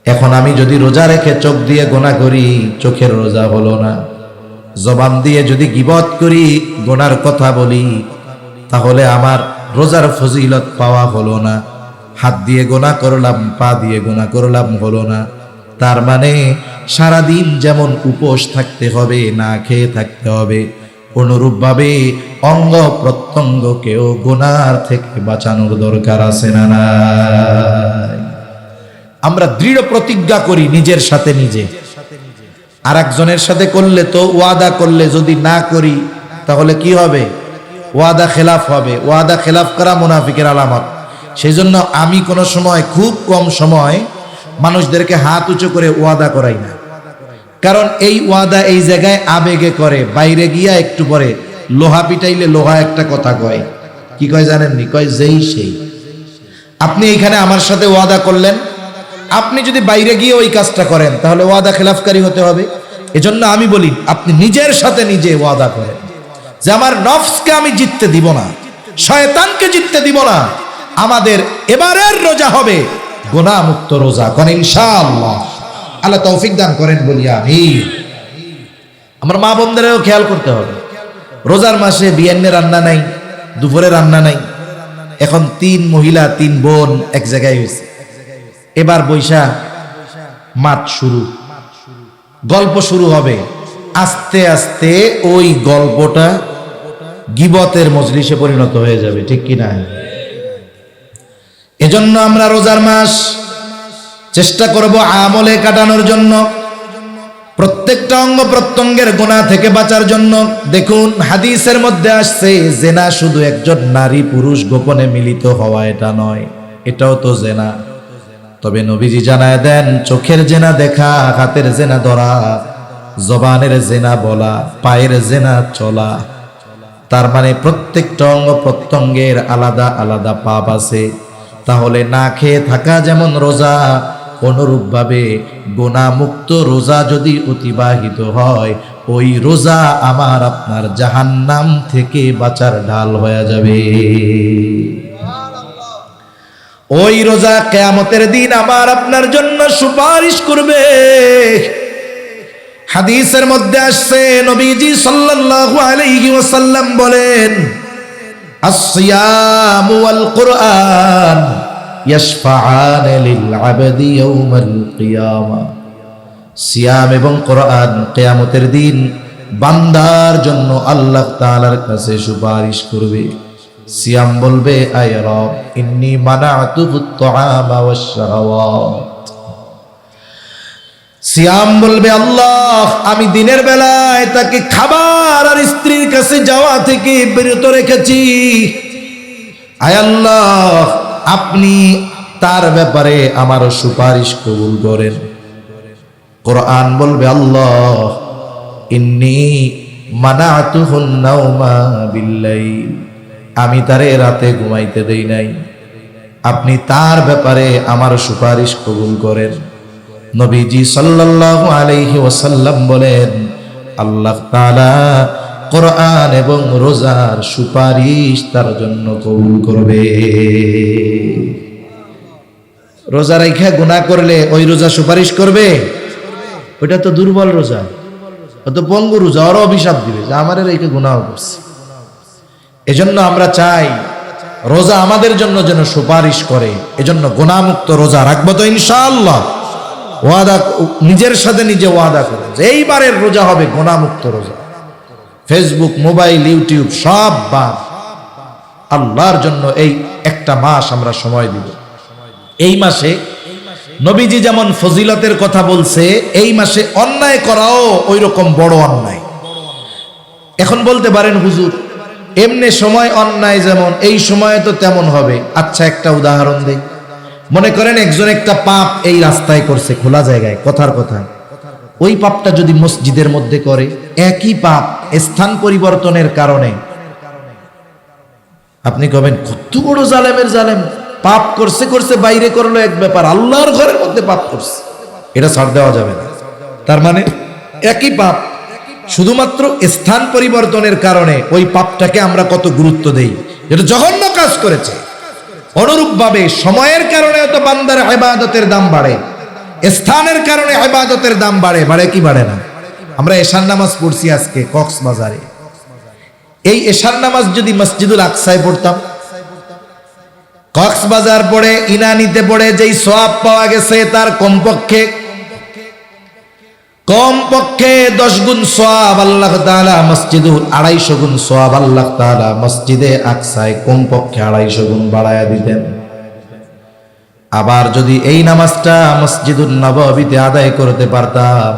এখন আমি যদি রোজা রেখে চোখ দিয়ে গোনা করি, চোখের রোজা হলো না। জবান দিয়ে যদি গীবত করি, গোনার কথা বলি, তাহলে আমার রোজার ফজিলত পাওয়া হলো না। হাত দিয়ে গোনা করলাম, পা দিয়ে গোনা করলাম, হলো না। তার মানে সারাদিন যেমন উপোস থাকতে হবে, না খেয়ে থাকতে হবে, অনুরূপভাবে অঙ্গ প্রত্যঙ্গকেও গোনার থেকে বাঁচানোর দরকার আছে না নাই? আমরা দৃঢ় প্রতিজ্ঞা করি নিজের সাথে নিজে, আর একজনের সাথে করলে তো ওয়াদা করলে যদি না করি তাহলে কি হবে? ওয়াদা খেলাফ হবে। ওয়াদা খেলাফ করা মুনাফিকের আলামত। সেই জন্য আমি কোনো সময়, খুব কম সময় মানুষদেরকে হাত উঁচু করে ওয়াদা করাই না, কারণ এই ওয়াদা এই জায়গায় আবেগে করে, বাইরে গিয়া একটু পরে লোহা পিটাইলে লোহা একটা কথা কয়। কি কয় জানেননি? কয় যেই সেই। আপনি এইখানে আমার সাথে ওয়াদা করলেন, আপনি যদি বাইরে গিয়ে ওই কাজটা করেন তাহলে ওয়াদা খেলাফকারী হতে হবে। এজন্য আমি বলি, আপনি নিজের সাথে নিজে ওয়াদা করেন যে আমার নফসকে আমি জিততে দিব না, শয়তানকে জিততে দিব না। আমাদের এবারের রোজা হবে গুনাহমুক্ত রোজা। কোন ইনশাআল্লাহ। আল্লাহ তৌফিক দান করেন বলি আমিন। আমার মা বোনদেরও খেয়াল করতে হবে, রোজার মাসে বিয়ান্নে রান্না নাই, দুপুরে রান্না নাই। এখন 3 মহিলা 3 বোন এক জায়গায় হয়েছে, এবার বৈশা মাত শুরু, গল্প শুরু হবে। আস্তে আস্তে ওই গল্পটা গীবতের মজলিসে পরিণত হয়ে যাবে, ঠিক কি না? এজন্য আমরা রোজার মাস চেষ্টা করব আমলে কাটানোর জন্য, প্রত্যেকটা অঙ্গ প্রত্যঙ্গের গুনাহ থেকে বাঁচার জন্য। দেখুন হাদিসের মধ্যে আসছে, জেনা শুধু একজন নারী পুরুষ গোপনে মিলিত হওয়া এটা নয়, এটাও তো জেনা। তবে নবীজি জানায় দেন, চোখের জেনা দেখা, হাতের জেনা ধরা, জবানের জেনা বলা, পায়ের জেনা চলা। তার মানে প্রত্যেকটা অঙ্গ প্রত্যঙ্গের আলাদা আলাদা পাপ আছে। তাহলে না খেয়ে থাকা যেমন রোজা, অনুরূপভাবে গুনাহমুক্ত রোজা যদি অতিবাহিত হয়, ওই রোজা আমার আপনার জাহান্নাম থেকে বাঁচার ঢাল হয়ে যাবে। ওই রোজা কিয়ামতের দিন আমার আপনার জন্য সুপারিশ করবে। হাদিসের মধ্যে আসছে, নবীজি সাল্লাল্লাহু আলাইহি ওয়াসাল্লাম বলেন, as-siyamu wal Qur'an ইয়াশফাআন লিল আবদি ইয়াউমাল কিয়ামা। সিয়াম এবং কোরআন কিয়ামতের দিন বান্দার জন্য আল্লাহ তাআলার কাছে সুপারিশ করবে। সিয়াম বলবে, আয় রব ইন্নী মানাতুহুত তুআমা ওয়াশ শাহাওয়াত। সিয়াম বলবে, আল্লাহ আমি দিনের বেলায় তাকে খাবার আর স্ত্রীর কাছে যাওয়া থেকে বিরত রেখেছি। আয় আল্লাহ আপনি তার ব্যাপারে আমার সুপারিশ কবুল করেন। কোরআন বলবে আল্লাহ ইন্নী মানাতুহুন নাওমা বিল্লাইল, আমি তারে রাতে ঘুমাইতে দেই নাই, আপনি তার ব্যাপারে আমার সুপারিশ কবুল করেন। নবীজি সাল্লাল্লাহু আলাইহি ওয়াসাল্লাম বলেন আল্লাহ তাআলা কোরআন এবং রোজার সুপারিশ তার জন্য কবুল করবে। রোজা রাইখা গুনাহ করলে ওই রোজা সুপারিশ করবে? ওইটা তো দুর্বল রোজা, ও তো পঙ্গু রোজা, ওরা অভিশাপ দিবে যে আমারে রেখে গুনাহ করছে। এজন্য আমরা চাই রোজা আমাদের জন্য যেন সুপারিশ করে। এজন্য গুনাহমুক্ত রোজা রাখবো তো ইনশাআল্লাহ। ওয়াদা, নিজের সাথে নিজে ওয়াদা করো যে এইবারের রোজা হবে গুনাহমুক্ত রোজা। ফেসবুক, মোবাইল, ইউটিউব সব বাদ, আল্লাহর জন্য এই একটা মাস আমরা সময় দিব। এই মাসে নবীজি যেমন ফজিলতের কথা বলছে, এই মাসে অন্যায় করাও ওই রকম বড় অন্যায়। এখন বলতে পারেন হুজুর এমনি সময় অন্যায় যেমন, এই সময়ে তো তেমন হবে। আচ্ছা একটা উদাহরণ দেই। মনে করেন একজন একটা পাপ এই রাস্তায় করছে, খোলা জায়গায়, কথার কথা, ওই পাপটা যদি মসজিদের মধ্যে করে, একই পাপ স্থান পরিবর্তনের কারণে আপনি কবেন কত বড় জালেমের জালেম, পাপ করছে করছে বাইরে করলো এক ব্যাপার, আল্লাহর ঘরের মধ্যে পাপ করছে, এটা ছাড় দেওয়া যাবে না। তার মানে একই পাপ, শুধুমাত্র স্থান পরিবর্তনের কারণে ওই পাপটাকে আমরা কত গুরুত্ব দেই, যেটা জঘন্য কাজ করেছে। অনুরূপভাবে সময়ের কারণে তো বান্দার ইবাদতের দাম বাড়ে, স্থানের কারণে ইবাদতের দাম বাড়ে, বাড়ে কি বাড়ে না? আমরা এশার নামাজ পড়ছি আজকে কক্সবাজারে, এই এশার নামাজ যদি মসজিদুল আকসায় পড়তাম, কক্সবাজার পড়ে ইনানিতে পড়ে যেই সওয়াব পাওয়া গেছে তার কমপক্ষে 10 গুণ সওয়াব আল্লাহ তাআলা মসজিদুল 250 গুণ সওয়াব আল্লাহ তাআলা মসজিদে আকসায় কমপক্ষে 250 গুণ বাড়ায়া দিতেন। আবার যদি এই নামাজটা মসজিদুল নববীতে আদায় করতে পারতাম,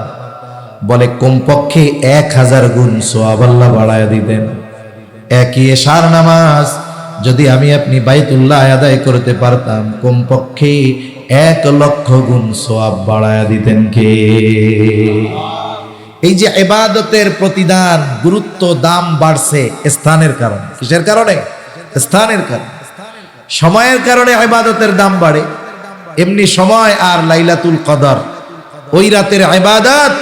বলে কমপক্ষে 1000 গুণ সওয়াব আল্লাহ বাড়ায়া দিতেন। একই এশার নামাজ যদি আমি আপনি বাইতুল্লাহ আদায় করতে পারতাম, কমপক্ষে 1,00,000 গুণ সওয়াব বাড়ায়া দিতেন কে? এই যে ইবাদতের প্রতিদান, গুরুত্ব, দাম বাড়ছে স্থানের কারণে। কিসের কারণে? স্থানের কারণে। সময়ের কারণে ইবাদতের দাম বাড়ে। এমনি সময় আর লাইলাতুল কদর, ওই রাতের ইবাদত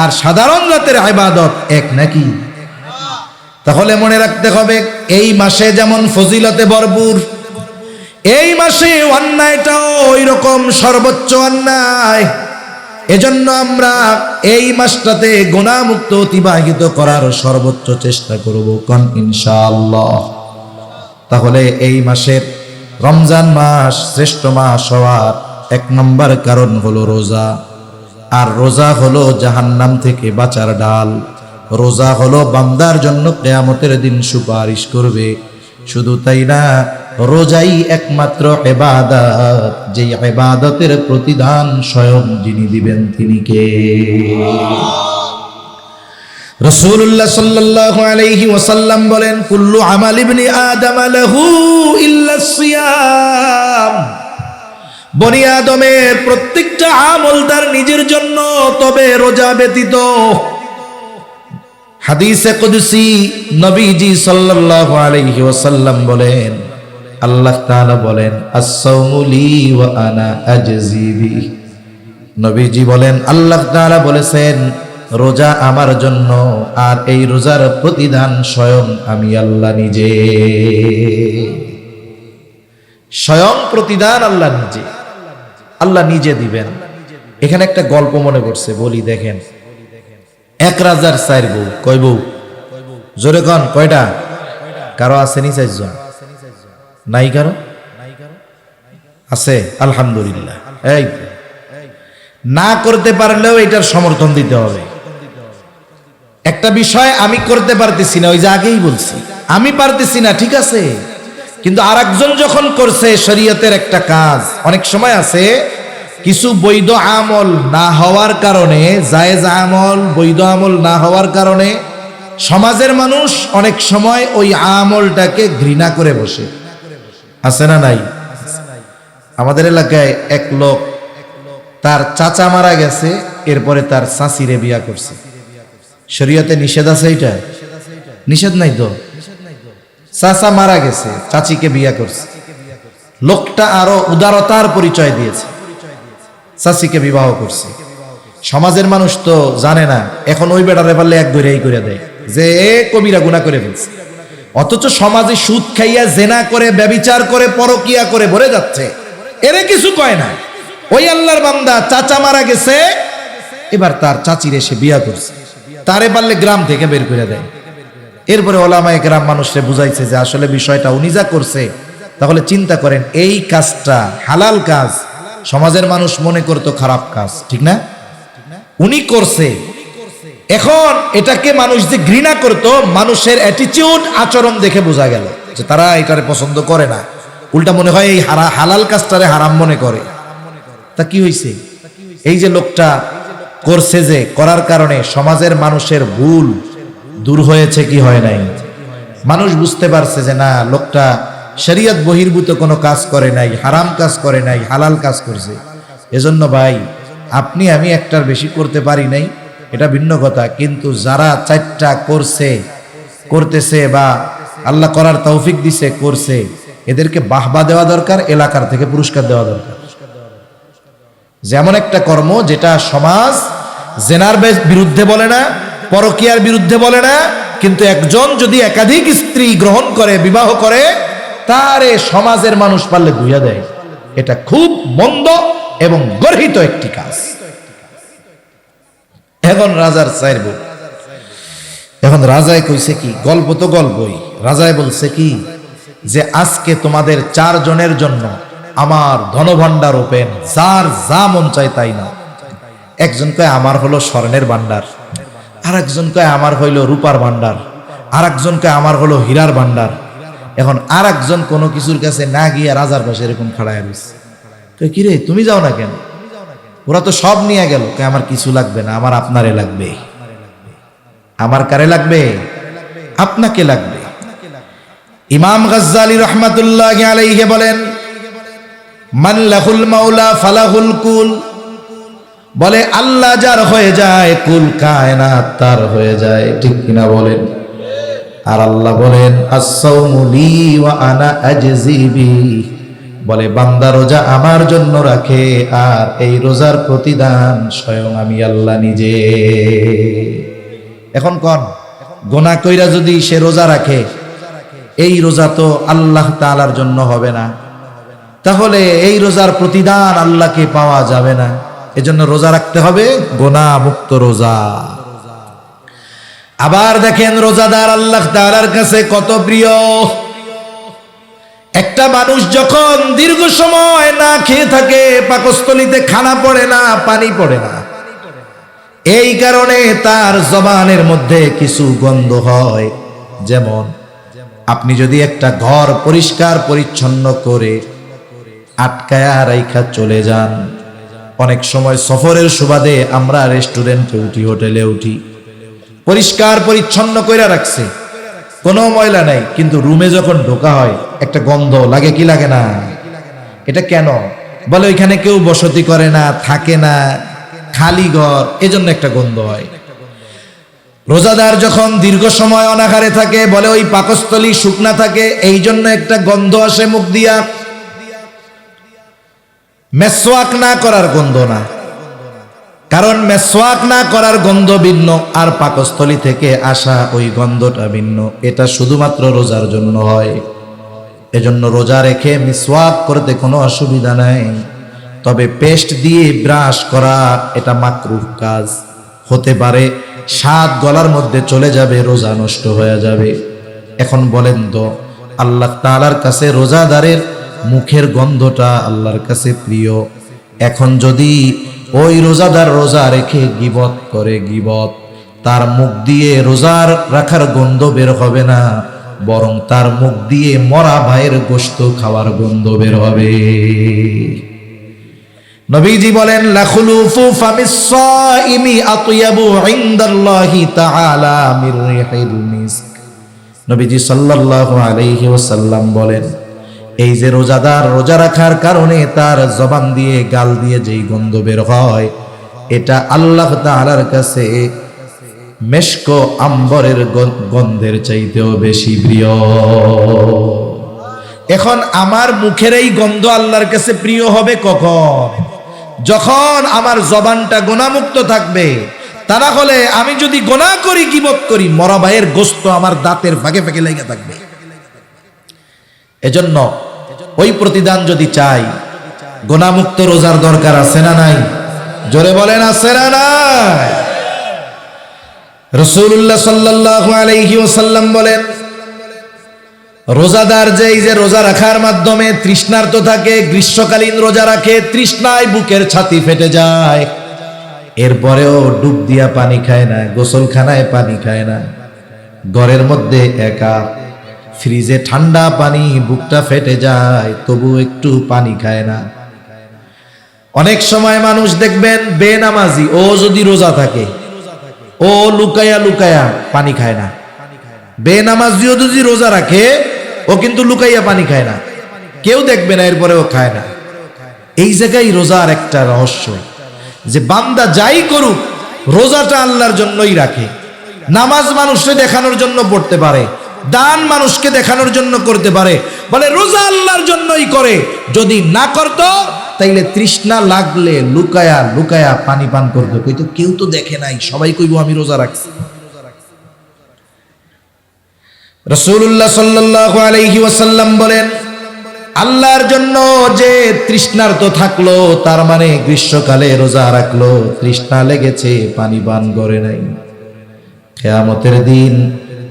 আর সাধারণ রাতের ইবাদত এক নাকি? তাহলে মনে রাখতে হবে এই মাসে যেমন ফজিলতে ভরপুর, এই মাসে অন্যায়টাও ওই রকম সর্বোচ্চ অন্যায়। এজন্য আমরা এই মাসটাতে গুনাহমুক্ত অতিবাহিত করার সর্বোচ্চ চেষ্টা করব কোন ইনশাআল্লাহ। তাহলে এই মাসের রমজান মাস শ্রেষ্ঠ মাস হওয়ার 1 নম্বর কারণ হলো রোজা। আর রোজা হলো জাহান্নাম থেকে বাঁচার ডাল। রোজা হলো বান্দার জন্য কিয়ামতের দিন সুপারিশ করবে। শুধু তাই না, রোজাই একমাত্র ইবাদত, যেই ইবাদতের প্রতিদান স্বয়ং যিনি দিবেন তিনি কে? রাসূলুল্লাহ সাল্লাল্লাহু আলাইহি ওয়াসাল্লাম বলেন কুল্লু আমাল ইবনি আদম লাহু ইল্লা সিয়াম, বনি আদমের প্রত্যেকটা আমল তার নিজের জন্য, তবে রোজা ব্যতীত। হাদিসে কুদসি নবীজি সাল্লাল্লাহু আলাইহি ওয়াসাল্লাম বলেন, আল্লাহ তাআলা বলেন আস-সাওমু লি ওয়া আনা আজজি বি। নবীজি বলেন আল্লাহ তাআলা বলেছেন রোজা আমার জন্য, আর এই রোজার প্রতিদান স্বয়ং আমি আল্লাহ নিজে। স্বয়ং প্রতিদান আল্লাহ নিজে, আল্লাহ নিজে দিবেন। এখানে একটা গল্প মনে পড়ছে, বলি দেখেন। এক রাজার 4 বউ। কয় বউ? জোরে কন, কয়টা? কারো আসেনি 4 জন? নাই কারো? আছে? আলহামদুলিল্লাহ। এই না করতে পারলেও এটার সমর্থন দিতে হবে। একটা বিষয় আমি করতে পারতেছি না, ওই যে আগেই বলছি, আমি পারতেছি না, ঠিক আছে, কিন্তু আরেকজন যখন করছে শরীয়তের একটা কাজ, অনেক সময় আছে কিছু বৈধ আমল না হওয়ার কারণে, জায়েজ আমল বৈধ আমল না হওয়ার কারণে সমাজের মানুষ অনেক সময় ওই আমলটাকে ঘৃণা করে বসে। আছে না নাই? আমাদের এলাকায় এক লোক, তার চাচা মারা গেছে, এরপরে তার চাচিরে বিয়া করছে। শরীয়তে নিষেধ আছে? এটা নিষেধ নাই তো। চাচা মারা গেছে, চাচিকে বিয়া করছে। লোকটা আরো উদারতার পরিচয় দিয়েছে, চাচিকে বিবাহ করছে। সমাজের মানুষ তো জানে না, এখন ওই বেটারে পারলে এক দৈরাই করে দেয় যে এ কবিরা গুনাহ করে ফেলছে। অথচ সমাজে সুদ খাইয়া জেনা করে, ব্যভিচার করে, পরকিয়া করে ভরে যাচ্ছে, এরে কিছু কয় না। ওই আল্লাহর বান্দা চাচা মারা গেছে, এবার তার চাচিরে সে বিয়া করছে, তারে পারলে গ্রাম থেকে বের করে দেয়। এরপরে ওলামায়ে কেরাম মানুষরে বুঝাইছে যে আসলে বিষয়টা উনি যা করছে, তাহলে চিন্তা করেন এই কাজটা হালাল কাজ, সমাজের মানুষ মনে করতো খারাপ কাজ, ঠিক না? উনি করছে। এখন এটাকে মানুষ যে ঘৃণা করতো, মানুষের অ্যাটিটিউড, আচরণ দেখে বোঝা গেল যে তারা এটারে পছন্দ করে না, উল্টা মনে হয় এই হালাল কাজটারে হারাম মনে করে। তা কি হইছে? এই যে লোকটা করছে, যে করার কারণে সমাজের মানুষের ভুল দূর হয়েছে কি হয় নাই? মানুষ বুঝতে পারছে যে না, লোকটা শরীয়ত বহির্ভূত কোনো কাজ করে নাই, হারাম কাজ করে নাই, হালাল কাজ করছে। এজন্য ভাই, আপনি আমি একটার বেশি করতে পারি নাই, এটা ভিন্ন কথা, কিন্তু যারা চারটা করছে, করতেছে, বা আল্লাহ করার তৌফিক দিছে, করছে, এদেরকে বাহবা দেওয়া দরকার, এলাকার থেকে পুরস্কার দেওয়া দরকার। যেমন একটা কর্ম যেটা সমাজ জেনার বিরুদ্ধে বলে না, পরকিয়ার বিরুদ্ধে বলে না, কিন্তু একজন যদি একাধিক স্ত্রী গ্রহণ করে, বিবাহ করে, তারে সমাজের মানুষ পারলে ধুইয়া দেয়, এটা খুব মন্দ এবং গর্হিত একটি কাজ। এখন রাজার চাইর বউ, এখন রাজায় কইছে কি, গল্প তো গল্পই, রাজায় বলছে কি যে আজকে তোমাদের 4 জনের জন্য আমার ধনভাণ্ডার ওপেন, যার যা মন চায় তাই না। একজন কয় আমার হলো স্বর্ণের ভাণ্ডার, আর একজন কয় আমার হইলো রূপার ভাণ্ডার, আর একজন কয় আমার হলো হীরার ভাণ্ডার। এখন আর একজন কোনো কিছুর কাছে না গিয়ে রাজার পাশে এরকম খাড়ায় রয়েছে, কয় কিরে তুমি যাও না কেন? ওরা তো সব নিয়ে গেল। কয় আমার কিছু লাগবে না, আমার আপনারে লাগবে। আমার কারে লাগবে? আপনাকে লাগবে। ইমাম গাজ্জালী রাহমাতুল্লাহি আলাইহি বলেন, মান লাহুল মাওলা ফালাহুল কুল, বলে আল্লাহ যার হয়ে যায়, কুল কায়নাত তার হয়ে যায়, ঠিক কিনা বলেন? আর আল্লাহ বলেন আস-সাওমু লি ওয়া আনা আজজি বি, বলে বান্দা রোজা আমার জন্য রাখে, আর এই রোজার প্রতিদান স্বয়ং আমি আল্লাহ নিজে। এখন কোন গুনাহ কইরা যদি সে রোজা রাখে, এই রোজা তো আল্লাহ তাআলার জন্য হবে না, তাহলে এই রোজার প্রতিদান আল্লাহকে পাওয়া যাবে না। এজন্য রোজা রাখতে হবে, গুনাহ মুক্ত রোজা। আবার দেখেন রোজাদার আল্লাহ তাআলার কাছে কত প্রিয়। একটা মানুষ যখন দীর্ঘ সময় না খেয়ে থাকে, পাকস্থলীতে খানা পড়ে না, পানি পড়ে না, এই কারণে তার জবানের মধ্যে কিছু গন্ধ হয়। যেমন আপনি যদি একটা ঘর পরিষ্কার পরিচ্ছন্ন করে আটকায়া রাইখা চলে যান, অনেক সময় সফরের সুবাদে আমরা রেস্টুরেন্টে উঠি, হোটেলে উঠি, পরিষ্কার পরিচ্ছন্ন কইরা রাখছে, কোনো ময়লা নাই, কিন্তু রুমে যখন ঢোকা হয় একটা গন্ধ লাগে, কি লাগে না? এটা কেন? বলে ওইখানে কেউ বসতি করে না, থাকে না, খালি ঘর, এজন্য একটা গন্ধ হয়। রোজাদার যখন দীর্ঘ সময় অনাহারে থাকে, বলে ওই পাকস্থলী শুকনা থাকে, এই জন্য একটা গন্ধ আসে মুখ দিয়া। মেসওয়াক না করার গন্ধ না, কারণ মেসওয়াক না করার গন্ধ ভিন্ন, আর পাকস্থলী থেকে আসা ওই গন্ধটা ভিন্ন। এটা শুধুমাত্র রোজার জন্য হয়। এজন্য রোজা রেখে মিসওয়াক করতে কোনো অসুবিধা নাই, তবে পেস্ট দিয়ে ব্রাশ করা এটা মাকরুহ কাজ হতে পারে, স্বাদ গলার মধ্যে চলে যাবে, রোজা নষ্ট হয়ে যাবে। এখন বলেন তো, আল্লাহ তাআলার কাছে রোজাদারের মুখের গন্ধটা আল্লাহর কাছে প্রিয়। এখন যদি ওই রোজাদার রোজা রেখে গীবত করে, গীবত, তার মুখ দিয়ে রোজার রাখার গন্ধ বের হবে না, বরং তার মুখ দিয়ে মরা ভাইয়ের গোশত খাওয়ার গন্ধ বের হবে। নবীজি বলেন লাখুলুফু ফামিস সাইমি আতয়াবু ইনদাল্লাহি তাআলা মির রিহিল মিস্ক। নবীজি সাল্লাল্লাহু আলাইহি ওয়াসাল্লাম বলেন, এই যে রোজাদার রোজা রাখার কারণে তার জবান দিয়ে, গাল দিয়ে যেই গন্ধ বের হয়, এটা আল্লাহ তাআলার কাছে মেশক আম্বরের গন্ধের চাইতেও বেশি প্রিয়। এখন আমার মুখের এই গন্ধ আল্লাহর কাছে প্রিয় হবে কখন? যখন আমার জবানটা গুনাহমুক্ত থাকবে। তা না হলে আমি যদি গুনাহ করি, গীবত করি, মরা ভাইয়ের গোশত আমার দাঁতের ফাঁকে ফাঁকে লেগে থাকবে। এজন্য ওই প্রতিদান যদি চাই, গুনাহমুক্ত রোজার দরকার আছে না নাই? জোরে বলেন আছে না নাই? রাসূলুল্লাহ সাল্লাল্লাহু আলাইহি ওয়াসাল্লাম বলেন, রোজাদার যে রোজা রাখার মাধ্যমে তৃষ্ণার্ত থাকে, গ্রীষ্মকালীন রোজা রাখে, তৃষ্ণায় বুকের ছাতি ফেটে যায়, এরপরেও ডুব দিয়া পানি খায় না, গোসলখানায় পানি খায় না, ঘরের মধ্যে একা, ফ্রিজে ঠান্ডা পানি, বুকটা ফেটে যায়, তবু একটু পানি খায় না। অনেক সময় মানুষ দেখবেন বেনামাজি, ও যদি রোজা থাকে, ও লুকায়া লুকায়া পানি খায় না। বেনামাজিও যদি রোজা রাখে, ও কিন্তু লুকাইয়া পানি খায় না, কেউ দেখবে না, এরপরেও খায় না। এই জায়গায় রোজার একটা রহস্য, যে বান্দা যাই করুক রোজাটা আল্লাহর জন্যই রাখে। নামাজ মানুষকে দেখানোর জন্য পড়তে পারে, দান মানুষকে দেখানোর জন্য করতে পারে, বলে রোজা আল্লাহর জন্যই করে। যদি না করত তাইলে তৃষ্ণা লাগলে লুকায়া লুকায়া পানি পান করতো, কইতো কেউ তো দেখে নাই, সবাই কইবো আমি রোজা রাখছি। রাসূলুল্লাহ সাল্লাল্লাহু আলাইহি ওয়াসাল্লাম বলেন, আল্লাহর জন্য যে তৃষ্ণার্ত থাকলো, তার মানে গ্রীষ্মকালে রোজা রাখলো, তৃষ্ণা লেগেছে, পানি পান করে নাই, কিয়ামতের দিন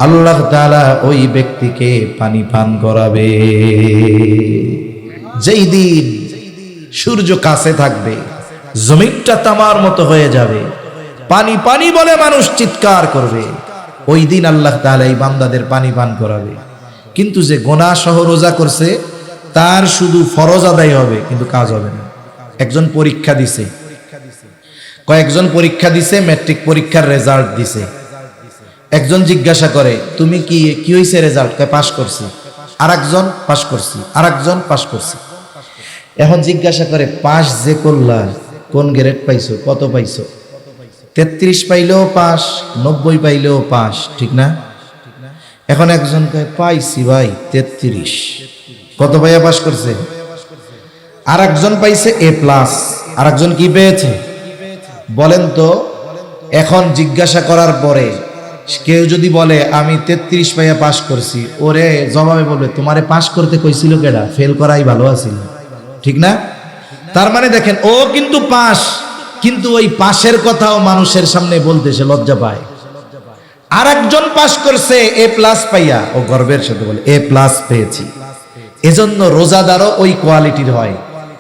আল্লাহ তাআলা ওই ব্যক্তিকে পানি পান করাবে। যেই দিন সূর্য কাছে থাকবে, জমিনটা তামার মতো হয়ে যাবে, পানি পানি বলে মানুষ চিৎকার করবে, ওই দিন আল্লাহ তাআলা এই বান্দাদের পানি পান করাবে। কিন্তু যে গুনাহ সহ রোজা করছে, তার শুধু ফরজ আদায় হবে, কিন্তু কাজ হবে না। একজন পরীক্ষা দিছে, কয়েকজন পরীক্ষা দিছে, ম্যাট্রিক পরীক্ষার রেজাল্ট দিছে। একজন জিজ্ঞাসা করে, তুমি কি হয়েছে রেজাল্ট? কয় পাস করছি। আরেকজন পাস করছি, আরেকজন পাস করছি। এখন জিজ্ঞাসা করে, পাস যে করলা, কোন গ্রেড পাইছো, কত পাইছো? 33 পাইলেও পাস, 90 পাইলেও পাস, ঠিক না? এখন একজন কয়, পাইছি ভাই 33। কত পাইয়া পাস করছে? আর একজন পাইছে A+। আর একজন কি পেয়েছে বলেন তো? এখন জিজ্ঞাসা করার পরে কেউ যদি বলে আমি 33 পাইয়া পাস করছি, ওরে জবাবে বলবে, তোমারে পাস করতে কইছিল কেডা? ফেল করাই ভালো আছিল, ঠিক না? তার মানে দেখেন, ও কিন্তু পাস, কিন্তু ওই পাশের কথাও মানুষের সামনে বলতে সে লজ্জা পায়। আর একজন পাস করছে A+ পাইয়া, ও গর্বের সাথে বলে A+ পেয়েছি। এজন্য রোজাদারও ওই কোয়ালিটির হয়।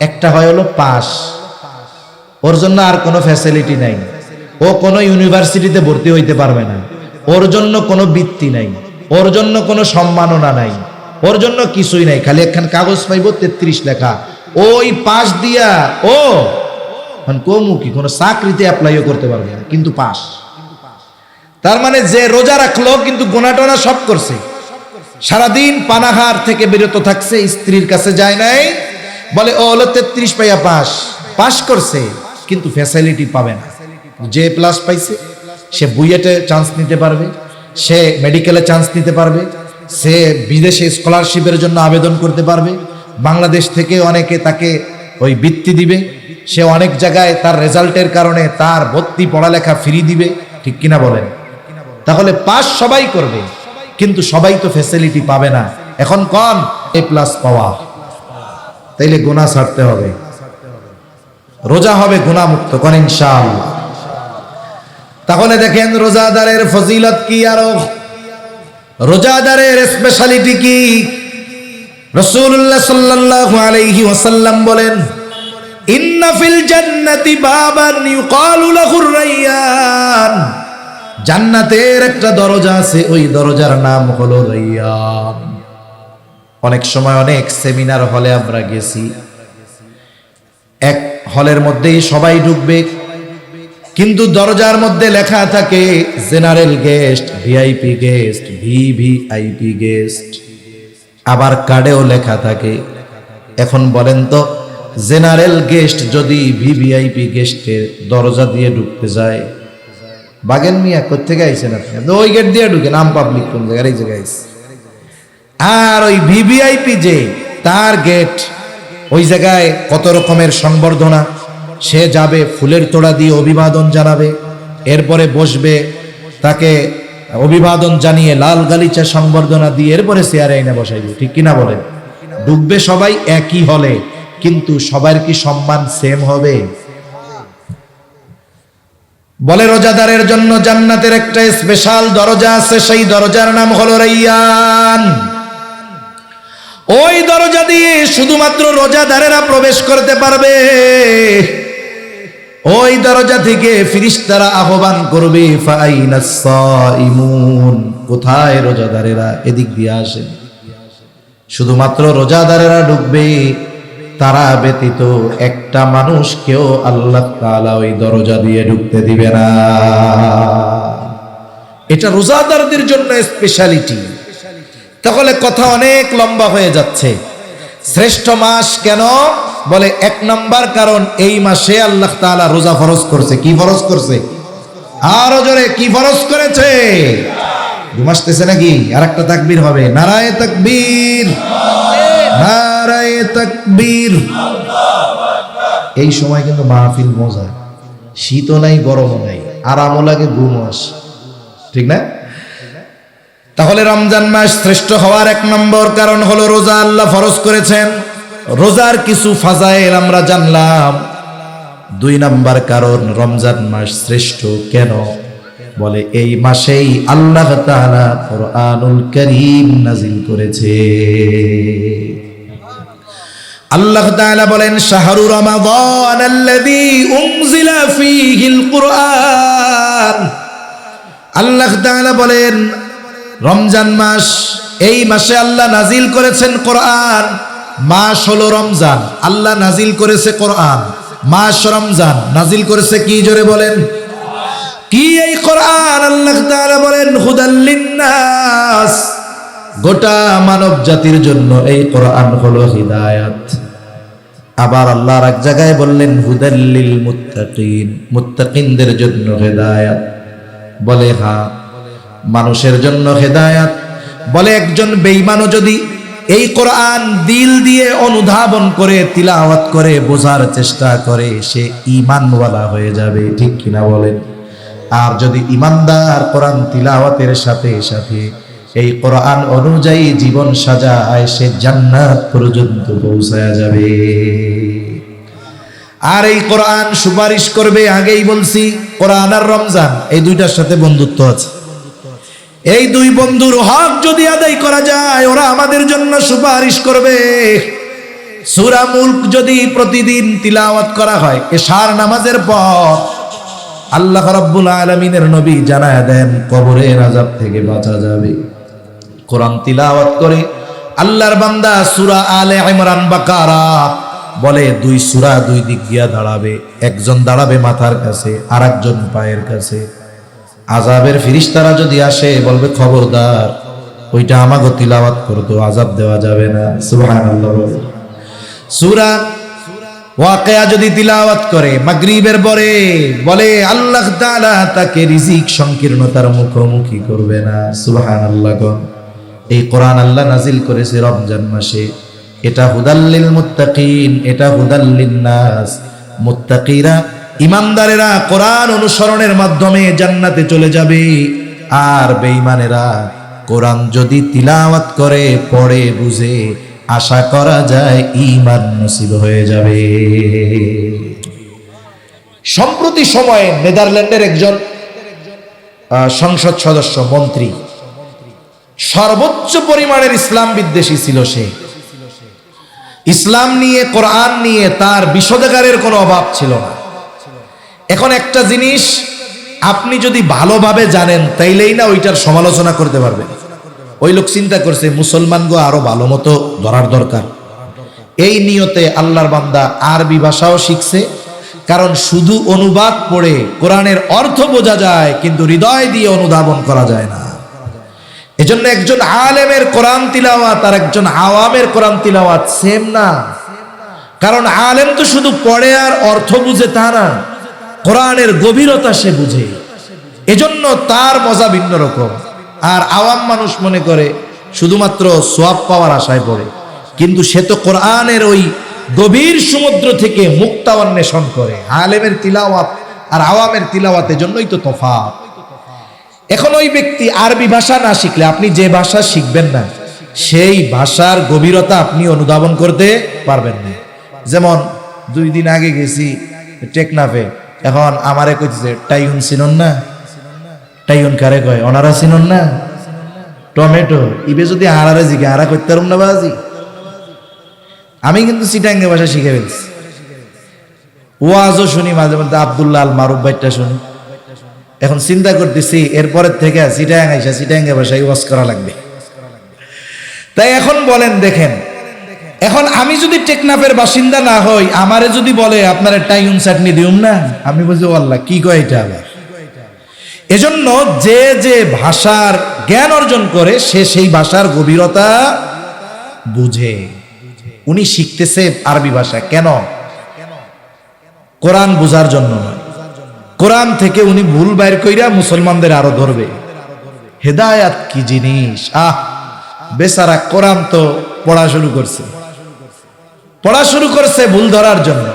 একটা হয় হলো পাস, ওর জন্য আর কোনো ফ্যাসিলিটি নাই, ও কোনো ইউনিভার্সিটিতে ভর্তি হইতে পারবে না, ওর জন্য কোনো বৃত্তি নাই, ওর জন্য কোনো সম্মাননা নাই, ওর জন্য কিছুই নাই, খালি একখান কাগজ পাইব 33 লেখা। ওই পাস দিয়া ও কোমুখী কোনো চাকরিতে অ্যাপ্লাইও করতে পারবে না, কিন্তু পাস। তার মানে যে রোজা রাখলো কিন্তু গোনা টোনা সব করছে, সারাদিন পানাহার থেকে বিরত থাকছে, স্ত্রীর কাছে যায় নাই, বলে ও হলো 33 পাইয়া পাস, পাস করছে, কিন্তু ফ্যাসিলিটি পাবে না। যে A+ পাইছে সে বুয়েটে চান্স নিতে পারবে, সে মেডিকেলে চান্স নিতে পারবে, সে বিদেশে স্কলারশিপের জন্য আবেদন করতে পারবে, বাংলাদেশ থেকে অনেকে তাকে ওই বৃত্তি দিবে, সে অনেক জায়গায় তার রেজাল্টের কারণে তার ভর্তি পড়ালেখা ফ্রি দিবে, ঠিক কিনা বলেন? তাহলে পাস সবাই করবে, কিন্তু সবাই তো ফ্যাসিলিটি পাবে না। এখন কোন A+ পাওয়া, তাইলে গুনাহ ছাড়তে হবে, রোজা হবে গুনাহ মুক্ত, কোন ইনশাআল্লাহ। তাহলে দেখেন রোজাদারের ফজিলত কি, আরো রোজাদারের স্পেশালিটি কি? রাসূলুল্লাহ সাল্লাল্লাহু আলাইহি ওয়াসাল্লাম বলেন, ইন্না ফিল জান্নাতি বাবান ইউকালু লাহুর রায়্যান, জান্নাতের একটা দরজা আছে, ওই দরজার নাম হলো রায়্যান। অনেক সময় অনেক সেমিনার হলে আমরা গেছি, এক হলের মধ্যেই সবাই ঢুকবে, কিন্তু দরজার মধ্যে লেখা থাকে general guest, VIP guest, VVIP guest, আবার কার্ডেও লেখা থাকে। এখন বলেন তো, জেনারেল গেস্ট যদি ভিভিআইপি গেস্টের দরজা দিয়ে ঢুকতে যায়, বাগেন মিয়া কোথেকে আইছেন আপনি? ওই গেট দিয়ে ঢুকে, নাম পাবলিক কোন জায়গায়, এই জায়গায় আইছে। আর ওই ভিভিআইপি যে তার গেট, ওই জায়গায় কত রকমের সংবর্ধনা, সে যাবে ফুলের তোড়া দিয়ে অভিবাদন জানাবে, এরপরে বসবে, তাকে অভিবাদন জানিয়ে লাল গালিচা সংবর্ধনা দিয়ে এরপরে চেয়ারে এনে বসাইবে, ঠিক কিনা বলেন? ঢুকবে সবাই একই হলে, কিন্তু সবার কি সম্মান সেম হবে? বলে রোজাদারের জন্য জান্নাতের একটা স্পেশাল দরজা আছে, সেই দরজার নাম হলো রাইয়ান। ওই দরজা দিয়ে শুধুমাত্র রোজাদারেরা প্রবেশ করতে পারবে। ওই দরজা থেকে ফেরেশতারা আহ্বান করবে, ফাআইনাস সাইমুন, কোথায় রোজাদারেরা, এদিক দিয়ে আসেন। শুধুমাত্র রোজাদারেরা ঢুকবে, তারা ব্যতীত একটা মানুষকেও আল্লাহ তাআলা ওই দরজা দিয়ে ঢুকতে দিবে না। এটা রোজাদারদের জন্য স্পেশালিটি। তাহলে কথা অনেক লম্বা হয়ে যাচ্ছে। শ্রেষ্ঠ মাস কেন? বলে এক নাম্বার কারণ এই মাসে আল্লাহ তাআলা রোজা ফরজ করছে। কি ফরজ করছে? আরো জোরে, কি ফরজ করেছে? ঘুমাসতেছে নাকি? আর একটা তাকবীর হবে, নারায়ে তাকবীর, নারায়ে তাকবীর। এই সময় কিন্তু মাহফিল মজা, শীতও নাই গরমও নাই, আরামও লাগে, ঘুমও আসে, ঠিক না? তাহলে রমজান মাস শ্রেষ্ঠ হওয়ার এক নম্বর কারণ হলো রোজা আল্লাহ ফরজ করেছেন। রোজার কিছু ফাজাইল আমরা জানলাম। দুই নাম্বার কারণ রমজান মাস শ্রেষ্ঠ কেন? বলে এই মাসেই আল্লাহ তাআলা কুরআনুল কারীম নাযিল করেছে। আল্লাহ তাআলা বলেন, শাহরু রমাদান আল্লাযী উনজিলা ফীহিল কুরআন। আল্লাহ তাআলা বলেন রমজান মাস, এই মাসে আল্লাহ নাজিল করেছেন কোরআন। মাস হলো রমজান, আল্লাহ নাজিল করেছে কোরআন। মাস রমজান, নাজিল করেছে কি? জোরে বলেন কি এই কোরআন? আল্লাহ তাআলা বলেন হুদাল লিন্নাস, গোটা মানব জাতির জন্য এই কোরআন হলো হিদায়াত। আবার আল্লাহ এক জায়গায় বললেন হুদাল লিল মুত্তাকিন, মুত্তাকিনদের জন্য হিদায়াত। বলে হ্যাঁ, মানুষের জন্য হেদায়াত। বলে একজন বেঈমানও যদি এই কোরআন দিল দিয়ে অনুধাবন করে, তিলাওয়াত করে, বোঝার চেষ্টা করে, সে ঈমানওয়ালা হয়ে যাবে, ঠিক কিনা বলেন? আর যদি ঈমানদার কোরআন তিলাওয়াতের সাথে সাথে এই কোরআন অনুযায়ী জীবন সাজায়, সে জান্নাত পর্যন্ত পৌঁছায়া যাবে। আর এই কোরআন সুপারিশ করবে। আগেই বলছি, কোরআন আর রমজান এই দুইটার সাথে বন্ধুত্ব আছে। এই দুই বন্ধুর হক যদি আদায় করা যায়, ওরা আমাদের জন্য সুপারিশ করবে। সূরা মুলক যদি প্রতিদিন তিলাওয়াত করা হয় এশার নামাজের পর, আল্লাহ রাব্বুল আলামিনের নবী জানায়া দেন কবরের আযাব থেকে বাঁচা যাবে। কোরআন তিলাওয়াত করে আল্লাহর বান্দা সূরা আলে ইমরান, বাকারা, বলে দুই সূরা দুই দিক দিয়া দাঁড়াবে। একজন দাঁড়াবে মাথার কাছে, আর একজন পায়ের কাছে। আযাবের ফেরেশতারা যদি আসে, বলবে খবরদার, ওইটা আমাকে তিলাওয়াত করতো, আযাব দেওয়া যাবে না। সুবহানাল্লাহ। সূরা ওয়াকিয়া যদি তিলাওয়াত করে মাগরিবের পরে, বলে আল্লাহ তাআলা তাকে রিজিক সংকীর্ণতার মুখোমুখি করবে না। সুবহানাল্লাহ। এই কোরআন আল্লাহ নাজিল করেছে রমজান মাসে। এটা হুদাল লিল মুত্তাকিন, এটা হুদাল লিন্নাস। মুত্তাকিরা, ইমানদারেরা কোরআন অনুসরণের মাধ্যমে জান্নাতে চলে যাবে। আর বেঈমানেরা কোরআন যদি তিলাওয়াত করে, পড়ে, বুঝে, আশা করা যায় ঈমান নসিব হয়ে যাবে। সম্প্রতি সময়ে নেদারল্যান্ডের একজন সংসদ সদস্য, মন্ত্রী, সর্বোচ্চ পরিমাণের ইসলাম বিদ্বেষী ছিল। সে ইসলাম নিয়ে, কোরআন নিয়ে তার বিষোদাগারের কোনো অভাব ছিল না। এখন একটা জিনিস আপনি যদি ভালোভাবে জানেন, তাইলেই না ওইটার সমালোচনা করতে পারবেন। ওই লোক চিন্তা করছে মুসলমানগো আরো ভালো মতো ধরার দরকার। এই নিয়তে আল্লাহর বান্দা আরবি ভাষাও শিখছে, কারণ শুধু অনুবাদ পড়ে কোরআনের অর্থ বোঝা যায়, কিন্তু হৃদয় দিয়ে অনুধাবন করা যায় না। এজন্য একজন আলেমের কোরআন তিলাওয়াত আর একজন আওয়ামের কোরআন তিলাওয়াত সেম না। কারণ আলেম তো শুধু পড়ে আর অর্থ বুঝে তা না, কোরআনের গভীরতা সে বুঝে, এজন্য তার মজা ভিন্ন রকম। আর আওয়াম মানুষ মনে করে শুধুমাত্র সোয়াব পাওয়ার আশায় পড়ে, কিন্তু সে তো কোরআনের ওই গভীর সমুদ্র থেকে মুক্তা অন্বেষণ করে। আলেমের তিলাওয়াত আর আওয়ামের তিলাওয়াত এজন্যই তো তফাৎ। এখন ওই ব্যক্তি আরবি ভাষা না শিখলে, আপনি যে ভাষা শিখবেন না সেই ভাষার গভীরতা আপনি অনুধাবন করতে পারবেন না। যেমন 2 দিন আগে গেছি টেকনাফে, এখন আমারে কইতেছে টাইউন চিনন না? টাইউন কারে কয়? ওনারা চিনন না? টমেটো ইবে যদি আড়ারে জিগে আড়া করতে পারুম না বাজি। আমি কিন্তু চিটাঙ্গে ভাষা শিখে ফেলছি, ওয়াজও শুনি মাঝে মধ্যে, আব্দুল্লাহ আল মারুফ ভাইটা শুনি। এখন চিন্তা করতেছি এরপরের থেকে চিটাং আইসা চিটাঙ্গে ভাষায় ওয়াজ করা লাগবে। তাই এখন বলেন, দেখেন, এখন আমি যদি টেকনাফের বাসিন্দা না হই, আমারে যদি বলে আপনারা টাইউন চাটনি দিউম না, আমি বুঝি আল্লাহ কি কয় এটা আবার। এজন্য যে যে ভাষার জ্ঞান অর্জন করে সে সেই ভাষার গভীরতা বুঝে। উনি শিখতেছে আরবি ভাষা কেন? কোরআন বুঝার জন্য নয়, কোরআন থেকে উনি ভুল বাইর কইরা মুসলমানদের আরো ধরবে। হেদায়াত কি জিনিস! বেচারা কোরআন তো পড়া শুরু করছে ভুল ধরার জন্য।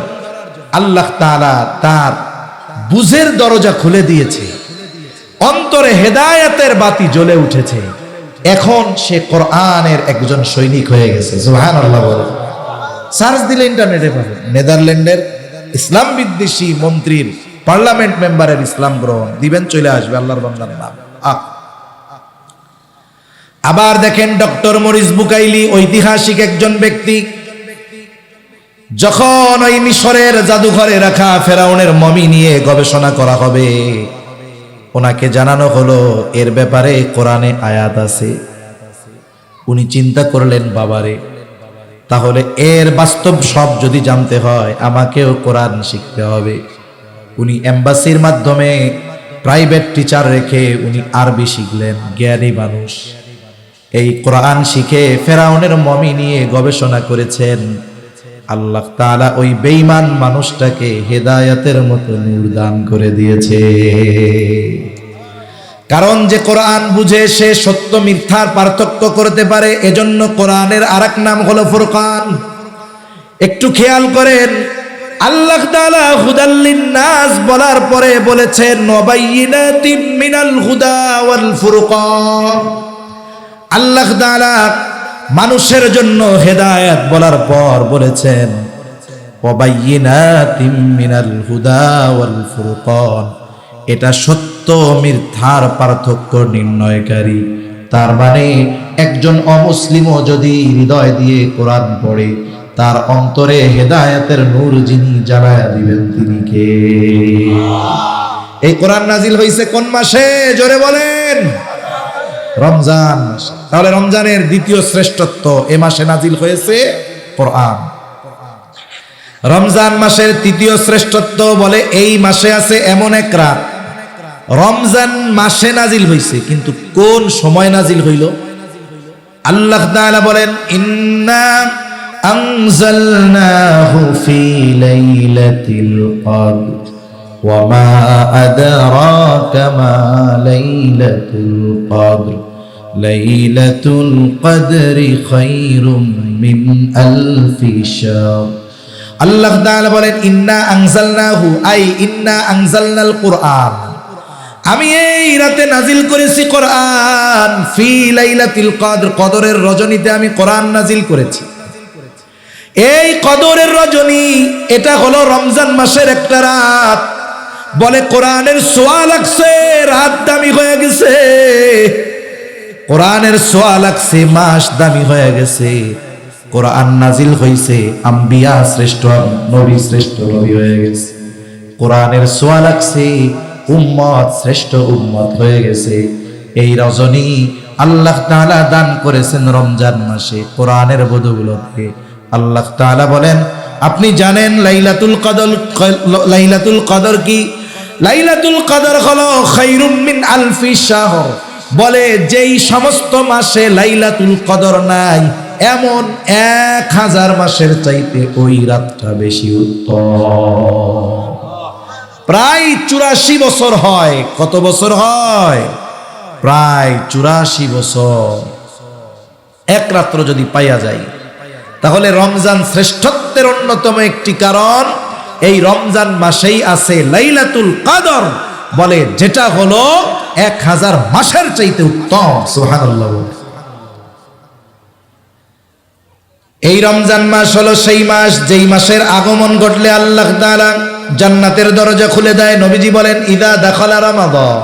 আল্লাহ তাআলা তার বুঝের দরজা খুলে দিয়েছে, অন্তরে হেদায়াতের বাতি জ্বলে উঠেছে। এখন সে কোরআনের একজন সৈনিক হয়ে গেছে। সুবহানাল্লাহ বলে সার্চ দিলে ইন্টারনেটে পাবেন। নেদারল্যান্ডের ইসলাম বিদ্বেষী মন্ত্রীর পার্লামেন্ট মেম্বারের ইসলাম গ্রহণ দিবেন, চলে আসবে আল্লাহর বান্দার নাম। আবার দেখেন ডক্টর মরিস বুকাইলি, ঐতিহাসিক একজন ব্যক্তি, যখন ওই মিশরের জাদুঘরে রাখা ফেরাউনের মমি নিয়ে গবেষণা করা হবে, ওনাকে জানানো হলো এর ব্যাপারে কোরআনে আয়াত আছে। উনি চিন্তা করলেন, বাবারে, তাহলে এর বাস্তব সব যদি জানতে হয় আমাকেও কোরআন শিখতে হবে। উনি এম্বাসির মাধ্যমে প্রাইভেট টিচার রেখে উনি আরবি শিখলেন। জ্ঞানী মানুষ, এই কোরআন শিখে ফেরাউনের মমি নিয়ে গবেষণা করেছেন। আল্লাহ তাআলা ওই বেঈমান মানুষটাকে হেদায়েতের মতো নূর দান করে দিয়েছে। কারণ যে কোরআন বুঝে সে সত্য মিথ্যার পার্থক্য করতে পারে। এজন্য কোরআনের আরেক নাম হলো ফুরকান। একটু খেয়াল করেন, আল্লাহ তাআলা হুদাল লিন-নাস বলার পরে বলেছেন ওয়াবাইয়িনাতিম মিনাল হুদা ওয়াল ফুরকান। আল্লাহ তাআলা মানুষের জন্য হেদায়েত বলার পর বলেছেন ওয়াবাইয়িনাতিম মিনাল হুদা ওয়াল ফুরকান। এটা সত্য মিথ্যার পার্থক্য নির্ণয়কারী। তার মানে একজন অমুসলিমও যদি হৃদয় দিয়ে কোরআন পড়ে, তার অন্তরে হেদায়েতের নূর যিনি জ্বালায়া দিবেন তিনি কে? এই কোরআন নাজিল হয়েছে কোন মাসে? জোরে বলেন। রমজান মাসে। তাহলে রমজানের দ্বিতীয় শ্রেষ্ঠত্ব এ মাসে নাজিল হয়েছে কোরআন। রমজান মাসের তৃতীয় শ্রেষ্ঠত্ব বলে এই মাসে আছে এমন এক রাত। রমজান মাসে নাজিল হইছে, কিন্তু কোন সময় নাজিল হইল? আল্লাহ তাআলা বলেন ইন্না আনজালনাহু ফি লাইলাতিল কদর ওয়া মা আদরাকা মা লাইলাতুল কদর লাইলাতুল কদরি খায়রুম মিন আলফি শাহর। আল্লাহ তাআলা বলেন ইন্না আনজালনাহু, আই ইন্না আনজালনাল কুরআন, আমি এই রাতে নাজিল করেছি কোরআন। ফি লাইলাতিল কদর, কদরের রজনীতে আমি কোরআন নাজিল করেছি। এই কদরের রজনী এটা হলো রমজান মাসের একটা রাত। বলে কোরআনের সোয়া লাগছে, রাত দামি হয়ে গেছে। কোরআনের সোয়া লাগছে, মাস দামি হয়ে গেছে। কোরআন নাজিল হইছে, আম্বিয়া শ্রেষ্ঠ নবী শ্রেষ্ঠ নবী হয়ে গেছে। কোরআনের সোয়া লাগছে, উম্মত শ্রেষ্ঠ উম্মত হয়ে গেছে। এই রজনী আল্লাহ তাআলা দান করেছেন রমজান মাসে কোরআনের বধূগুলোকে। আল্লাহ তাআলা বলেন আপনি জানেন লাইলাতুল কদর, লাইলাতুল কদর কি? লাইলাতুল কদর হলো খায়রুম মিন আলফি শাহর। বলে যেই সমস্ত মাসে লাইলাতুল কদর নাই এমন 1000 মাসের চাইতে ওই রাতটা বেশি উত্তম। প্রায় 84 বছর হয়। কত বছর হয়? প্রায় 84 বছর। এক রাত্র যদি পাইয়া যায়, তাহলে রমজান শ্রেষ্ঠত্বের অন্যতম একটি কারণ এই রমজান মাসেই আছে লাইলাতুল কদর, বলে যেটা হলো 1000 মাসের চাইতে উত্তম। সুবহানাল্লাহ। এই রমজান মাস হলো সেই মাস যেই মাসের আগমন ঘটলে আল্লাহ তাআলা জান্নাতের দরজা খুলে দেয়। নবীজি বলেন, ইদা দাখালা রমাদান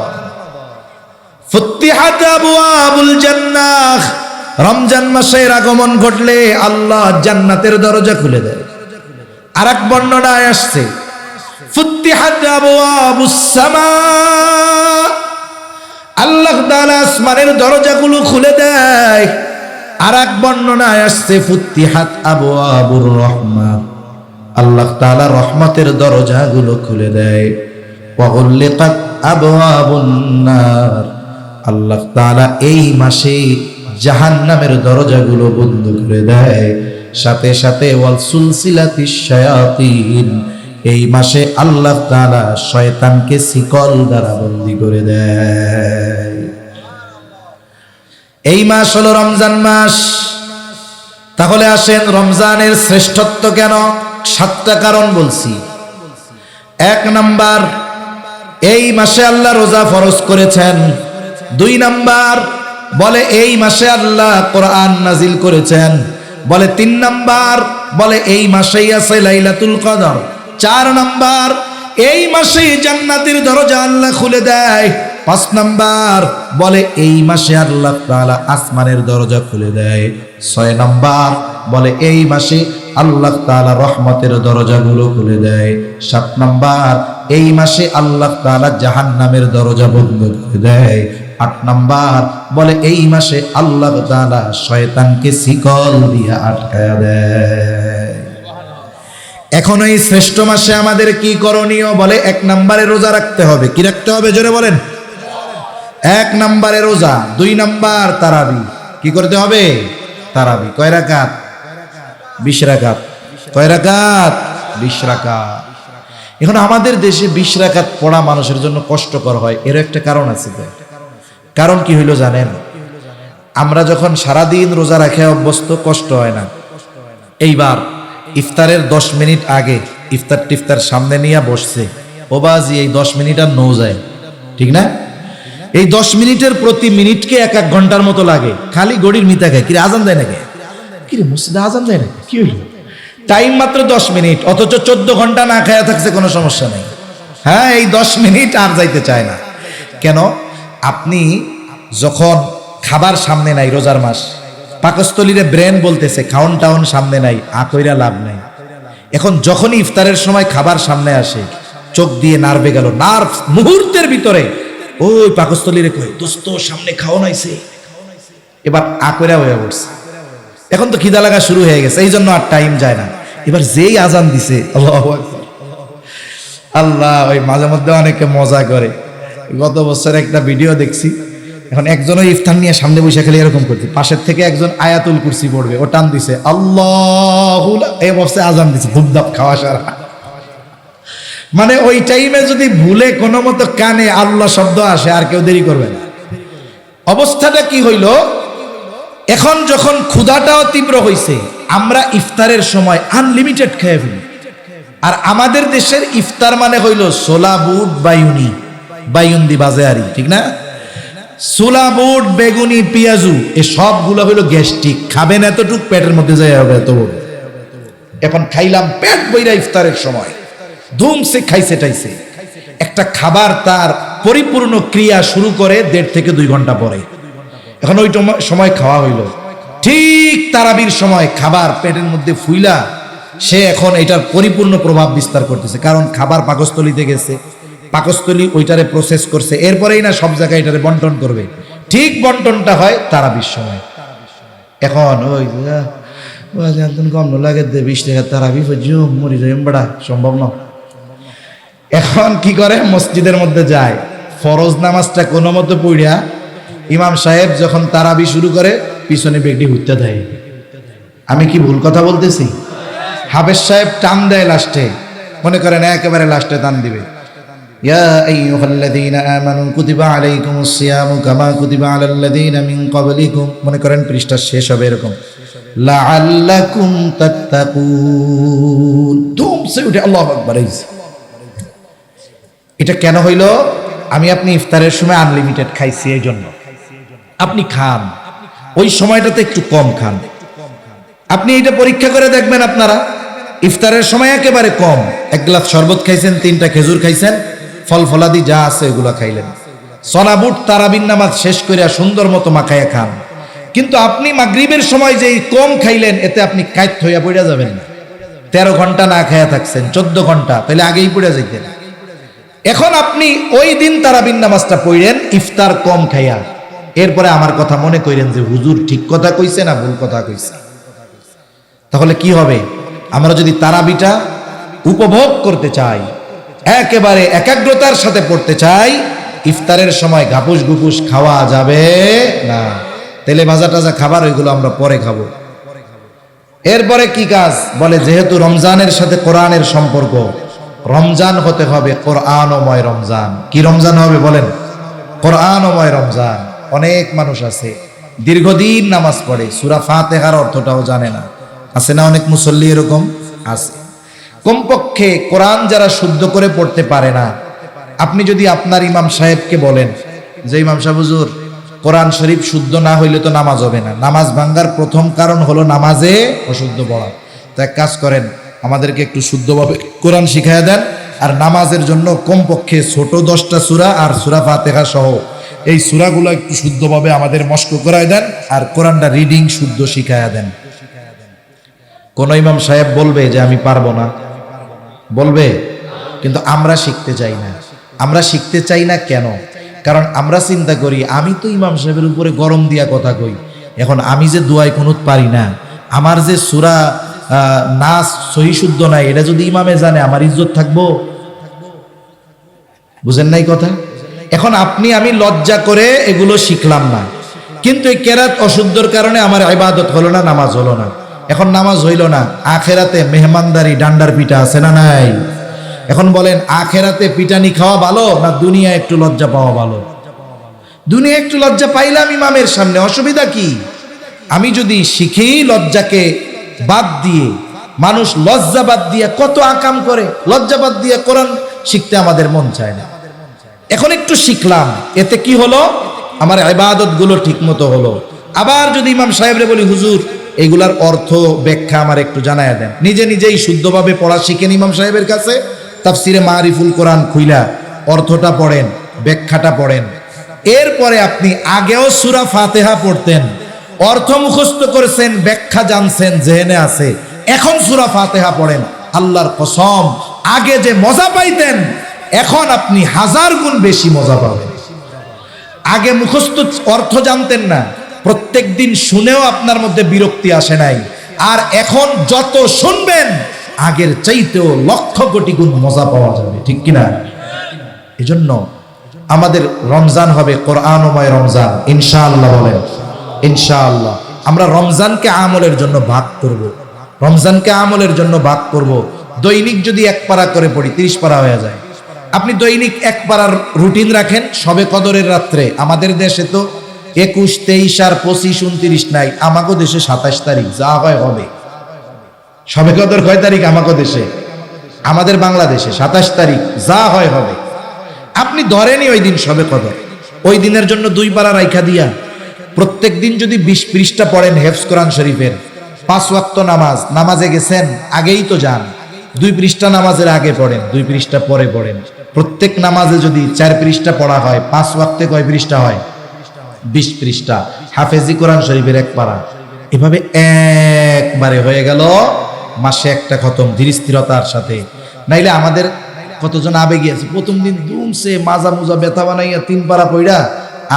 ফুতিহাত আবওয়াবুল জান্নাহ। রমজান মাসের আগমন ঘটলে আল্লাহ জান্নাতের দরজা খুলে দেয়। আরেক বর্ণনায় আসছে ফুতিহাত আবওয়াবুস সামা, আল্লাহ তাআলা আসমানের দরজাগুলো খুলে দেয়। আরেক বর্ণনায় আসছে ফুতিহাত আবওয়াবুর রহমাত, আল্লাহ তাআলা রহমতের দরজাগুলো খুলে দেয়। ওয়া গুলিকাত আবওয়াবুন নার, আল্লাহ তাআলা এই মাসে জাহান্নামের দরজাগুলো বন্ধ করে দেয়। সাথে সাথে ওয়াল সুলসিলাতিশ শায়াতিন, এই মাসে আল্লাহ তাআলা শয়তানকে শিকল দ্বারা বন্দী করে দেয়। এই মাস হলো রমজান মাস। তাহলে আসেন রমজানের শ্রেষ্ঠত্ব কেন? 7টা কারণ বলছি। 1 নাম্বার, এই মাসে আল্লাহ রোজা ফরজ করেছেন। 2 নাম্বার, বলে এই মাসে আল্লাহ কোরআন নাজিল করেছেন। বলে 3 নাম্বার, বলে এই মাসেই আছে লাইলাতুল কদর। 4 নাম্বার, এই মাসে জান্নাতের দরজা আল্লাহ খুলে দেয়। 5 নাম্বার, বলে এই মাসে আল্লাহ তাআলা আসমানের দরজা খুলে দেয়। 6 নাম্বার, বলে এই মাসে আল্লাহ তাআলা রহমতের দরজাগুলো খুলে দেয়। 7 নাম্বার, এই মাসে আল্লাহ তাআলা জাহান্নামের দরজা বন্ধ করে দেয়। 8 নাম্বার, বলে এই মাসে আল্লাহ তাআলা শয়তানকে শিকল দিয়ে আটকায়া দেয়। এখন এই শ্রেষ্ঠ মাসে আমাদের কি করণীয়? বলে 1 নম্বরে রোজা রাখতে হবে। কি রাখতে হবে? জোরে বলেন। 1 নম্বরে রোজা। 2 নাম্বার তারাবি। কি করতে হবে? তারাবি। কয় রাকাত? 20 রাকাত। কয় রাকাত? 20 রাকাত। এখন আমাদের দেশে 20 রাকাত পড়া মানুষের জন্য কষ্টকর হয়। এর একটা কারণ আছে। কারণ কি হইল জানেন? আমরা যখন সারাদিন রোজা রাখে অভ্যস্ত, কষ্ট হয় না। এইবার ইফতারের 10 মিনিট আগে ইফতার টিফতার সামনে নিয়ে বসছে, ও বাজি এই 10 মিনিট আর নো যায়, ঠিক না? এই 10 মিনিটের প্রতি মিনিটকে 1-1 ঘন্টার মতো লাগে। খালি গড়ির মিতা খায়। কিরে আজান দেয় নাকি? কিরে মসজিদে আজান দেয় নাকি? কি হইল? টাইম মাত্র 10 মিনিট, অথচ 14 ঘন্টা না খায়া থাকছে, কোনো সমস্যা নেই। হ্যাঁ, এই 10 মিনিট আর যাইতে চায় না। কেন? আপনি যখন খাবার সামনে নাই, রোজার মাস, পাকস্থলীরে ব্রেন বলতেছে খাওন টাউন সামনে নাই, আকইরা লাভ নাই। এখন যখনই ইফতারের সময় খাবার সামনে আসে, চোখ দিয়ে নার্ভে গেল, নার্ভ মুহূর্তের ভিতরে ওই পাকস্থলীরে কই দোস্ত সামনে খাওন আইছে, এবার আকইরা হয়ে উঠছে। এখন তো খিদা লাগা শুরু হয়ে গেছে, এই জন্য আর টাইম যায় না। এবার যেই আজান দিছে, আল্লাহু আকবার, আল্লাহ, ওই মাঝে মধ্যে অনেকে মজা করে। গত বছর একটা ভিডিও দেখছি, এখন একজন ওই ইফতার নিয়ে সামনে বসে খেলে এরকম করছে, পাশের থেকে একজন আয়াতুল কুরসি পড়বে, ও টান দিছে আল্লাহু, এই অবস্থায় আজান দিছে, ধুপধাপ খাওয়া সারা। মানে ওই টাইমে যদি ভুলে কোনো মতো কানে আল্লাহ শব্দ আসে, আর কেউ দেরি করবে না। অবস্থাটা কি হইল? এখন যখন ক্ষুধাটাও তীব্র হইছে, আমরা ইফতারের সময় আনলিমিটেড খেয়ে ফেলি। আর আমাদের দেশের ইফতার মানে হইল ছোলা বুট বাইউনি, বাইউন্দি বাজেয়ারি, ঠিক না? ছোলা বুট বেগুনি পেঁয়াজু, এ সবগুলো হইল গ্যাস্ট্রিক। খাবেন এতটুক, পেটের মধ্যে যায় হবে এত বড়। এখন খাইলাম পেট বইরা ইফতারের সময়, ধুমসে খাইছে টাইছে। একটা খাবার তার পরিপূর্ণ ক্রিয়া শুরু করে 1.5 থেকে 2 ঘন্টা পরে। এখন ওই সময় খাওয়া হইল, ঠিক তারাবির সময় খাবার পেটের মধ্যে ফুইলা সে এখন এটার পরিপূর্ণ প্রভাব বিস্তার করতেছে, কারণ খাবার পাকস্থলীতে গেছে, পাকস্থলী ওইটারে প্রসেস করছে, এরপরেই না সব জায়গায় এটারে বন্টন করবে। ঠিক বন্টনটা হয় তারাবির সময়। এখন ওই কম লাগে 20 টাকা তারাবি মরি যায়, বড়া সম্ভব না। এখন কি করে? মসজিদের মধ্যে যায়, ফরজ নামাজটা কোনো মতো পড়িয়া ইমাম সাহেব যখন তারাবি শুরু করে, পিছনে বেগটি হুইতে দেয়, আমি কি ভুল কথা বলতেছি? হাফেজ সাহেব টান দেয় লাস্টে, মনে করেন একেবারে লাস্টে টান দিবে, ইয়া আইয়ুহাল্লাযীনা আমানু কুতিবা আলাইকুমুস সিয়ামু কামা কুতিবা আলাল্লাযীনা মিন ক্বাবলিকুম, মনে করেন পৃষ্ঠা শেষ হবে এরকম, লাআল্লাকুম তাত্তাকুন, ধুমসে উঠে আল্লাহু আকবার। এটা কেন হইল? আমি আপনি ইফতারের সময় আনলিমিটেড খাইছি, এই জন্য আপনি খান, ওই সময়টাতে একটু কম খান। আপনি এটা পরীক্ষা করে দেখবেন, আপনারা ইফতারের সময় একেবারে কম, এক গ্লাস শরবত খাইছেন, 3টা খেজুর খাইছেন, ফল ফলাদি যা আছে ওগুলা খাইলেন, সনাবুট তারাবির নামাজ শেষ করে সুন্দর মতো মাখায়া খান। কিন্তু আপনি মাগরিবের সময় যে কম খাইলেন, এতে আপনি কাইত হইয়া পড়ে যাবেন না। 13 ঘন্টা না খায়া থাকছেন, 14 ঘন্টা, তাহলে আগেই পড়ে যাইতেন। এখন আপনি ওই দিন তারাবির নামাজটা পড়েন ইফতার কম খাইয়া, এরপরে আমার কথা মনে করেন যে হুজুর ঠিক কথা কইছে না ভুল কথা কইছে। তাহলে কি হবে? আমরা যদি তারাবিটা উপভোগ করতে চাই, একেবারে একাগ্রতার সাথে পড়তে চাই, ইফতারের সময় ঘাপুস ঘুপুস খাওয়া যাবে না। তেলে ভাজা টাজা খাবার ওইগুলো আমরা পরে খাবো। এরপরে কি কাজ? বলে যেহেতু রমজানের সাথে কোরআনের সম্পর্ক, রমজান হতে হবে কোরআনময় রমজান। কি রমজান হবে বলেন? কোরআনময় রমজান। অনেক মানুষ আছে দীর্ঘদিন নামাজ পড়ে, সূরা ফাতিহার অর্থটাও জানে না, আছে না অনেক মুসল্লি এরকম আছে। কমপক্ষে কোরআন যারা শুদ্ধ করে পড়তে পারে না, আপনি যদি আপনার ইমাম সাহেবকে বলেন যে ইমাম সাহেব হুজুর কোরআন শরীফ শুদ্ধ না হইলে তো নামাজ হবে না, নামাজ ভাঙ্গার প্রথম কারণ হলো নামাজে অশুদ্ধ পড়া, তো এক কাজ করেন আমাদেরকে একটু শুদ্ধভাবে কোরআন শিখাইয়া দেন, আর নামাজের জন্য কমপক্ষে ছোট 10টা সূরা আর সূরা ফাতিহা সহ এই সূরাগুলো একটু শুদ্ধভাবে আমাদের মস্ক করায় দেন, আর কোরআনটা রিডিং শুদ্ধ শিখাইয়া দেন। কোন ইমাম সাহেব বলবে যে আমি পারবো না? বলবে। কিন্তু আমরা শিখতে চাই না। আমরা শিখতে চাই না কেন? কারণ আমরা চিন্তা করি আমি তো ইমাম সাহেবের উপরে গরম দিয়া কথা কই, এখন আমি যে দুআয়ে কুনুত পারি না, আমার যে সূরা নাস সহি শুদ্ধ নাই, এটা যদি ইমামে জানে আমার ইজ্জত থাকবো? বুঝেন নাই কথা? এখন আপনি আমি লজ্জা করে এগুলো শিখলাম না, কিন্তু এই কেরাত অশুদ্ধর কারণে আমার ইবাদত হলো না, নামাজ হলো না। এখন নামাজ হইল না, আখেরাতে মেহমানদারি ডান্ডার পিঠা আছে না নাই? এখন বলেন আখেরাতে পিটানি খাওয়া ভালো না দুনিয়া একটু লজ্জা পাওয়া ভালো? দুনিয়া একটু লজ্জা পাইলাম ইমামের সামনে, অসুবিধা কি? আমি যদি শিখি লজ্জাকে বাদ দিয়ে, মানুষ লজ্জা বাদ দিয়ে কত আকাম করে, লজ্জা বাদ দিয়ে কোরআন শিখতে আমাদের মন চায় না। এখন একটু শিখলাম, এতে কি হলো? আমার ইবাদত গুলো ঠিক মতো হলো। আবার যদি ইমাম সাহেবরে বলি হুজুর এগুলার অর্থ ব্যাখ্যা আমার একটু জানায়া দেন, নিজে নিজেই শুদ্ধভাবে পড়া শিখেন ইমাম সাহেবের কাছে, তাফসিরে মারিফুল কোরআন খুইলা অর্থটা পড়েন, ব্যাখ্যাটা পড়েন। এরপরে আপনি আগেও সূরা ফাতিহা পড়তেন, অর্থ মুখস্থ করেছেন, ব্যাখ্যা জানছেন, জেহেনে আছে, এখন সূরা ফাতিহা পড়েন, আল্লাহর কসম আগে যে মজা পাইতেন এখন আপনি 1000 গুণ বেশি মজা পাবেন। আগে মুখস্থ অর্থ জানতেন না, প্রত্যেক দিন শুনেও আপনার মধ্যে বিরক্তি আসে নাই, আর এখন যত শুনবেন আগের চাইতেও লক্ষ কোটি গুণ মজা পাওয়া যাবে, ঠিক কিনা? এজন্য আমাদের রমজান হবে কোরআনময় রমজান ইনশাআল্লাহ। বলেন ইনশাআল্লাহ। আমরা রমজানকে আমলের জন্য ভাগ করব, রমজানকে আমলের জন্য ভাগ করব। দৈনিক যদি 1 পারা করে পড়ি 30 পারা হয়ে যায়। আপনি দৈনিক 1 পারার রুটিন রাখেন। সবে কদরের রাত্রে, আমাদের দেশে তো 21, 23 আর 25, 29 নাই, আমাগো দেশে 27 তারিখ, যা হয় হবে। সবে কদর কয় তারিখ আমাগো দেশে? আমাদের বাংলাদেশে 27 তারিখ, যা হয় হবে। আপনি ধরেনই ওই দিন সবে কদর, ওই দিনের জন্য 2 পারা রাইখা দিয়া প্রত্যেক দিন যদি 20 পৃষ্ঠা পড়েন হেফজ কোরআন শরীফের, 5 ওয়াক্ত নামাজ, নামাজে গেছেন আগেই তো যান, 2 পৃষ্ঠা নামাজের আগে পড়েন, 2 পৃষ্ঠা পরে পড়েন। প্রত্যেক নামাজে যদি 4 পৃষ্ঠা পড়া হয়, 5 ওয়াক্তে কয় পৃষ্ঠা হয়? 20 পৃষ্ঠা। হাফেজি কোরআন শরীফের 1 পারা, এভাবে একবারে হয়ে গেল মাসে একটা খতম, ধীর স্থিরতার সাথে। নাইলে আমাদের কতজন আবেগী আছে, প্রথম দিন দুমসে মাজা মুজা ব্যথা বানাইয়া 3 পারা পড়া,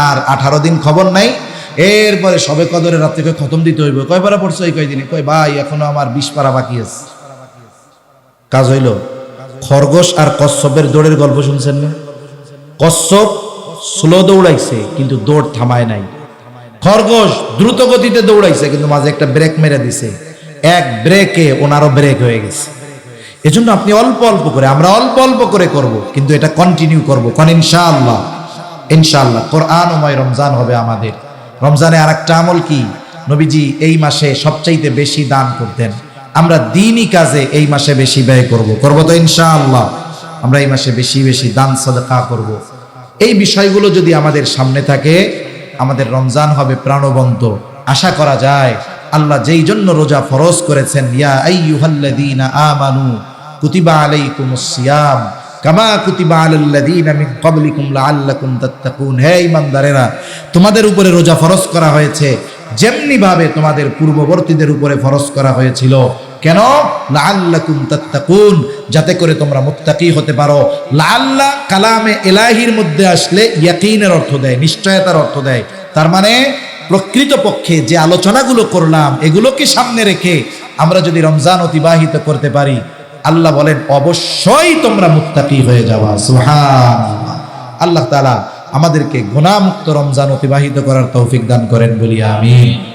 আর 18 দিন খবর নাই। এরপরে সবে কদরের রাত থেকে খতম দিতে হইব। কয় পারা পড়ছো এই কয়দিনে? কয় ভাই এখনো আমার 20 পারা বাকি আছে। কাজ হইল। খরগোশ আর কচ্ছপের দৌড়ের গল্প শুনছেন না? কচ্ছপ স্লো দৌড়াইছে কিন্তু দৌড় থামায় নাই, খরগোশ দ্রুত গতিতে দৌড়াইছে কিন্তু মাঝে একটা ব্রেক মেরে দিছে। এক ব্রেকে ওনারও ব্রেক হয়ে গেছে। এজন্য আপনি অল্প অল্প করে, আমরা অল্প অল্প করে করব, কিন্তু এটা কন্টিনিউ করব কোন ইনশাআল্লাহ। ইনশাআল্লাহ কোরআনময় রমজান হবে আমাদের। রমজানে আরেকটা আমল কি, নবীজি এই মাসে সবচাইতে বেশি দান করতেন। আমরা দ্বীনি কাজে এই মাসে বেশি ব্যয় করব তো ইনশাআল্লাহ। আমরা এই মাসে বেশি বেশি দান সাদকা করব। এই বিষয়গুলো যদি আমাদের সামনে থাকে, আমাদের রমজান হবে প্রাণবন্ত। আশা করা যায় আল্লাহ যেই জন্য রোজা ফরজ করেছেন, ইয়া আইয়ুহাল্লাযীনা আমানু কুতিবা আলাইকুমুস সিয়াম কামা কুতিবা আলাল্লাযীনা মিন ক্বাবলিকুম লাআল্লাকুম তাত্তাকুন। হে ঈমানদারেরা, তোমাদের উপরে রোজা ফরজ করা হয়েছে যেমনি ভাবে তোমাদের পূর্ববর্তীদের উপরে ফরজ করা হয়েছিল। কেন? লাআল্লাকুম তাত্তাকুন, যাতে করে তোমরা মুত্তাকি হতে পারো। লাআল্লাহ কালামে ইলাহির মধ্যে আসলে ইয়াকিনের অর্থ দেয়, নিশ্চয়তার অর্থ দেয়। তার মানে প্রকৃতপক্ষে যে আলোচনাগুলো করলাম এগুলোকে সামনে রেখে আমরা যদি রমজান অতিবাহিত করতে পারি, আল্লাহ বলেন অবশ্যই তোমরা মুত্তাকি হয়ে যাবা। সুবহানাল্লাহ। আল্লাহ তাআলা আমাদেরকে গুনাহমুক্ত রমজান অতিবাহিত করার তৌফিক দান করেন বলি আমিন।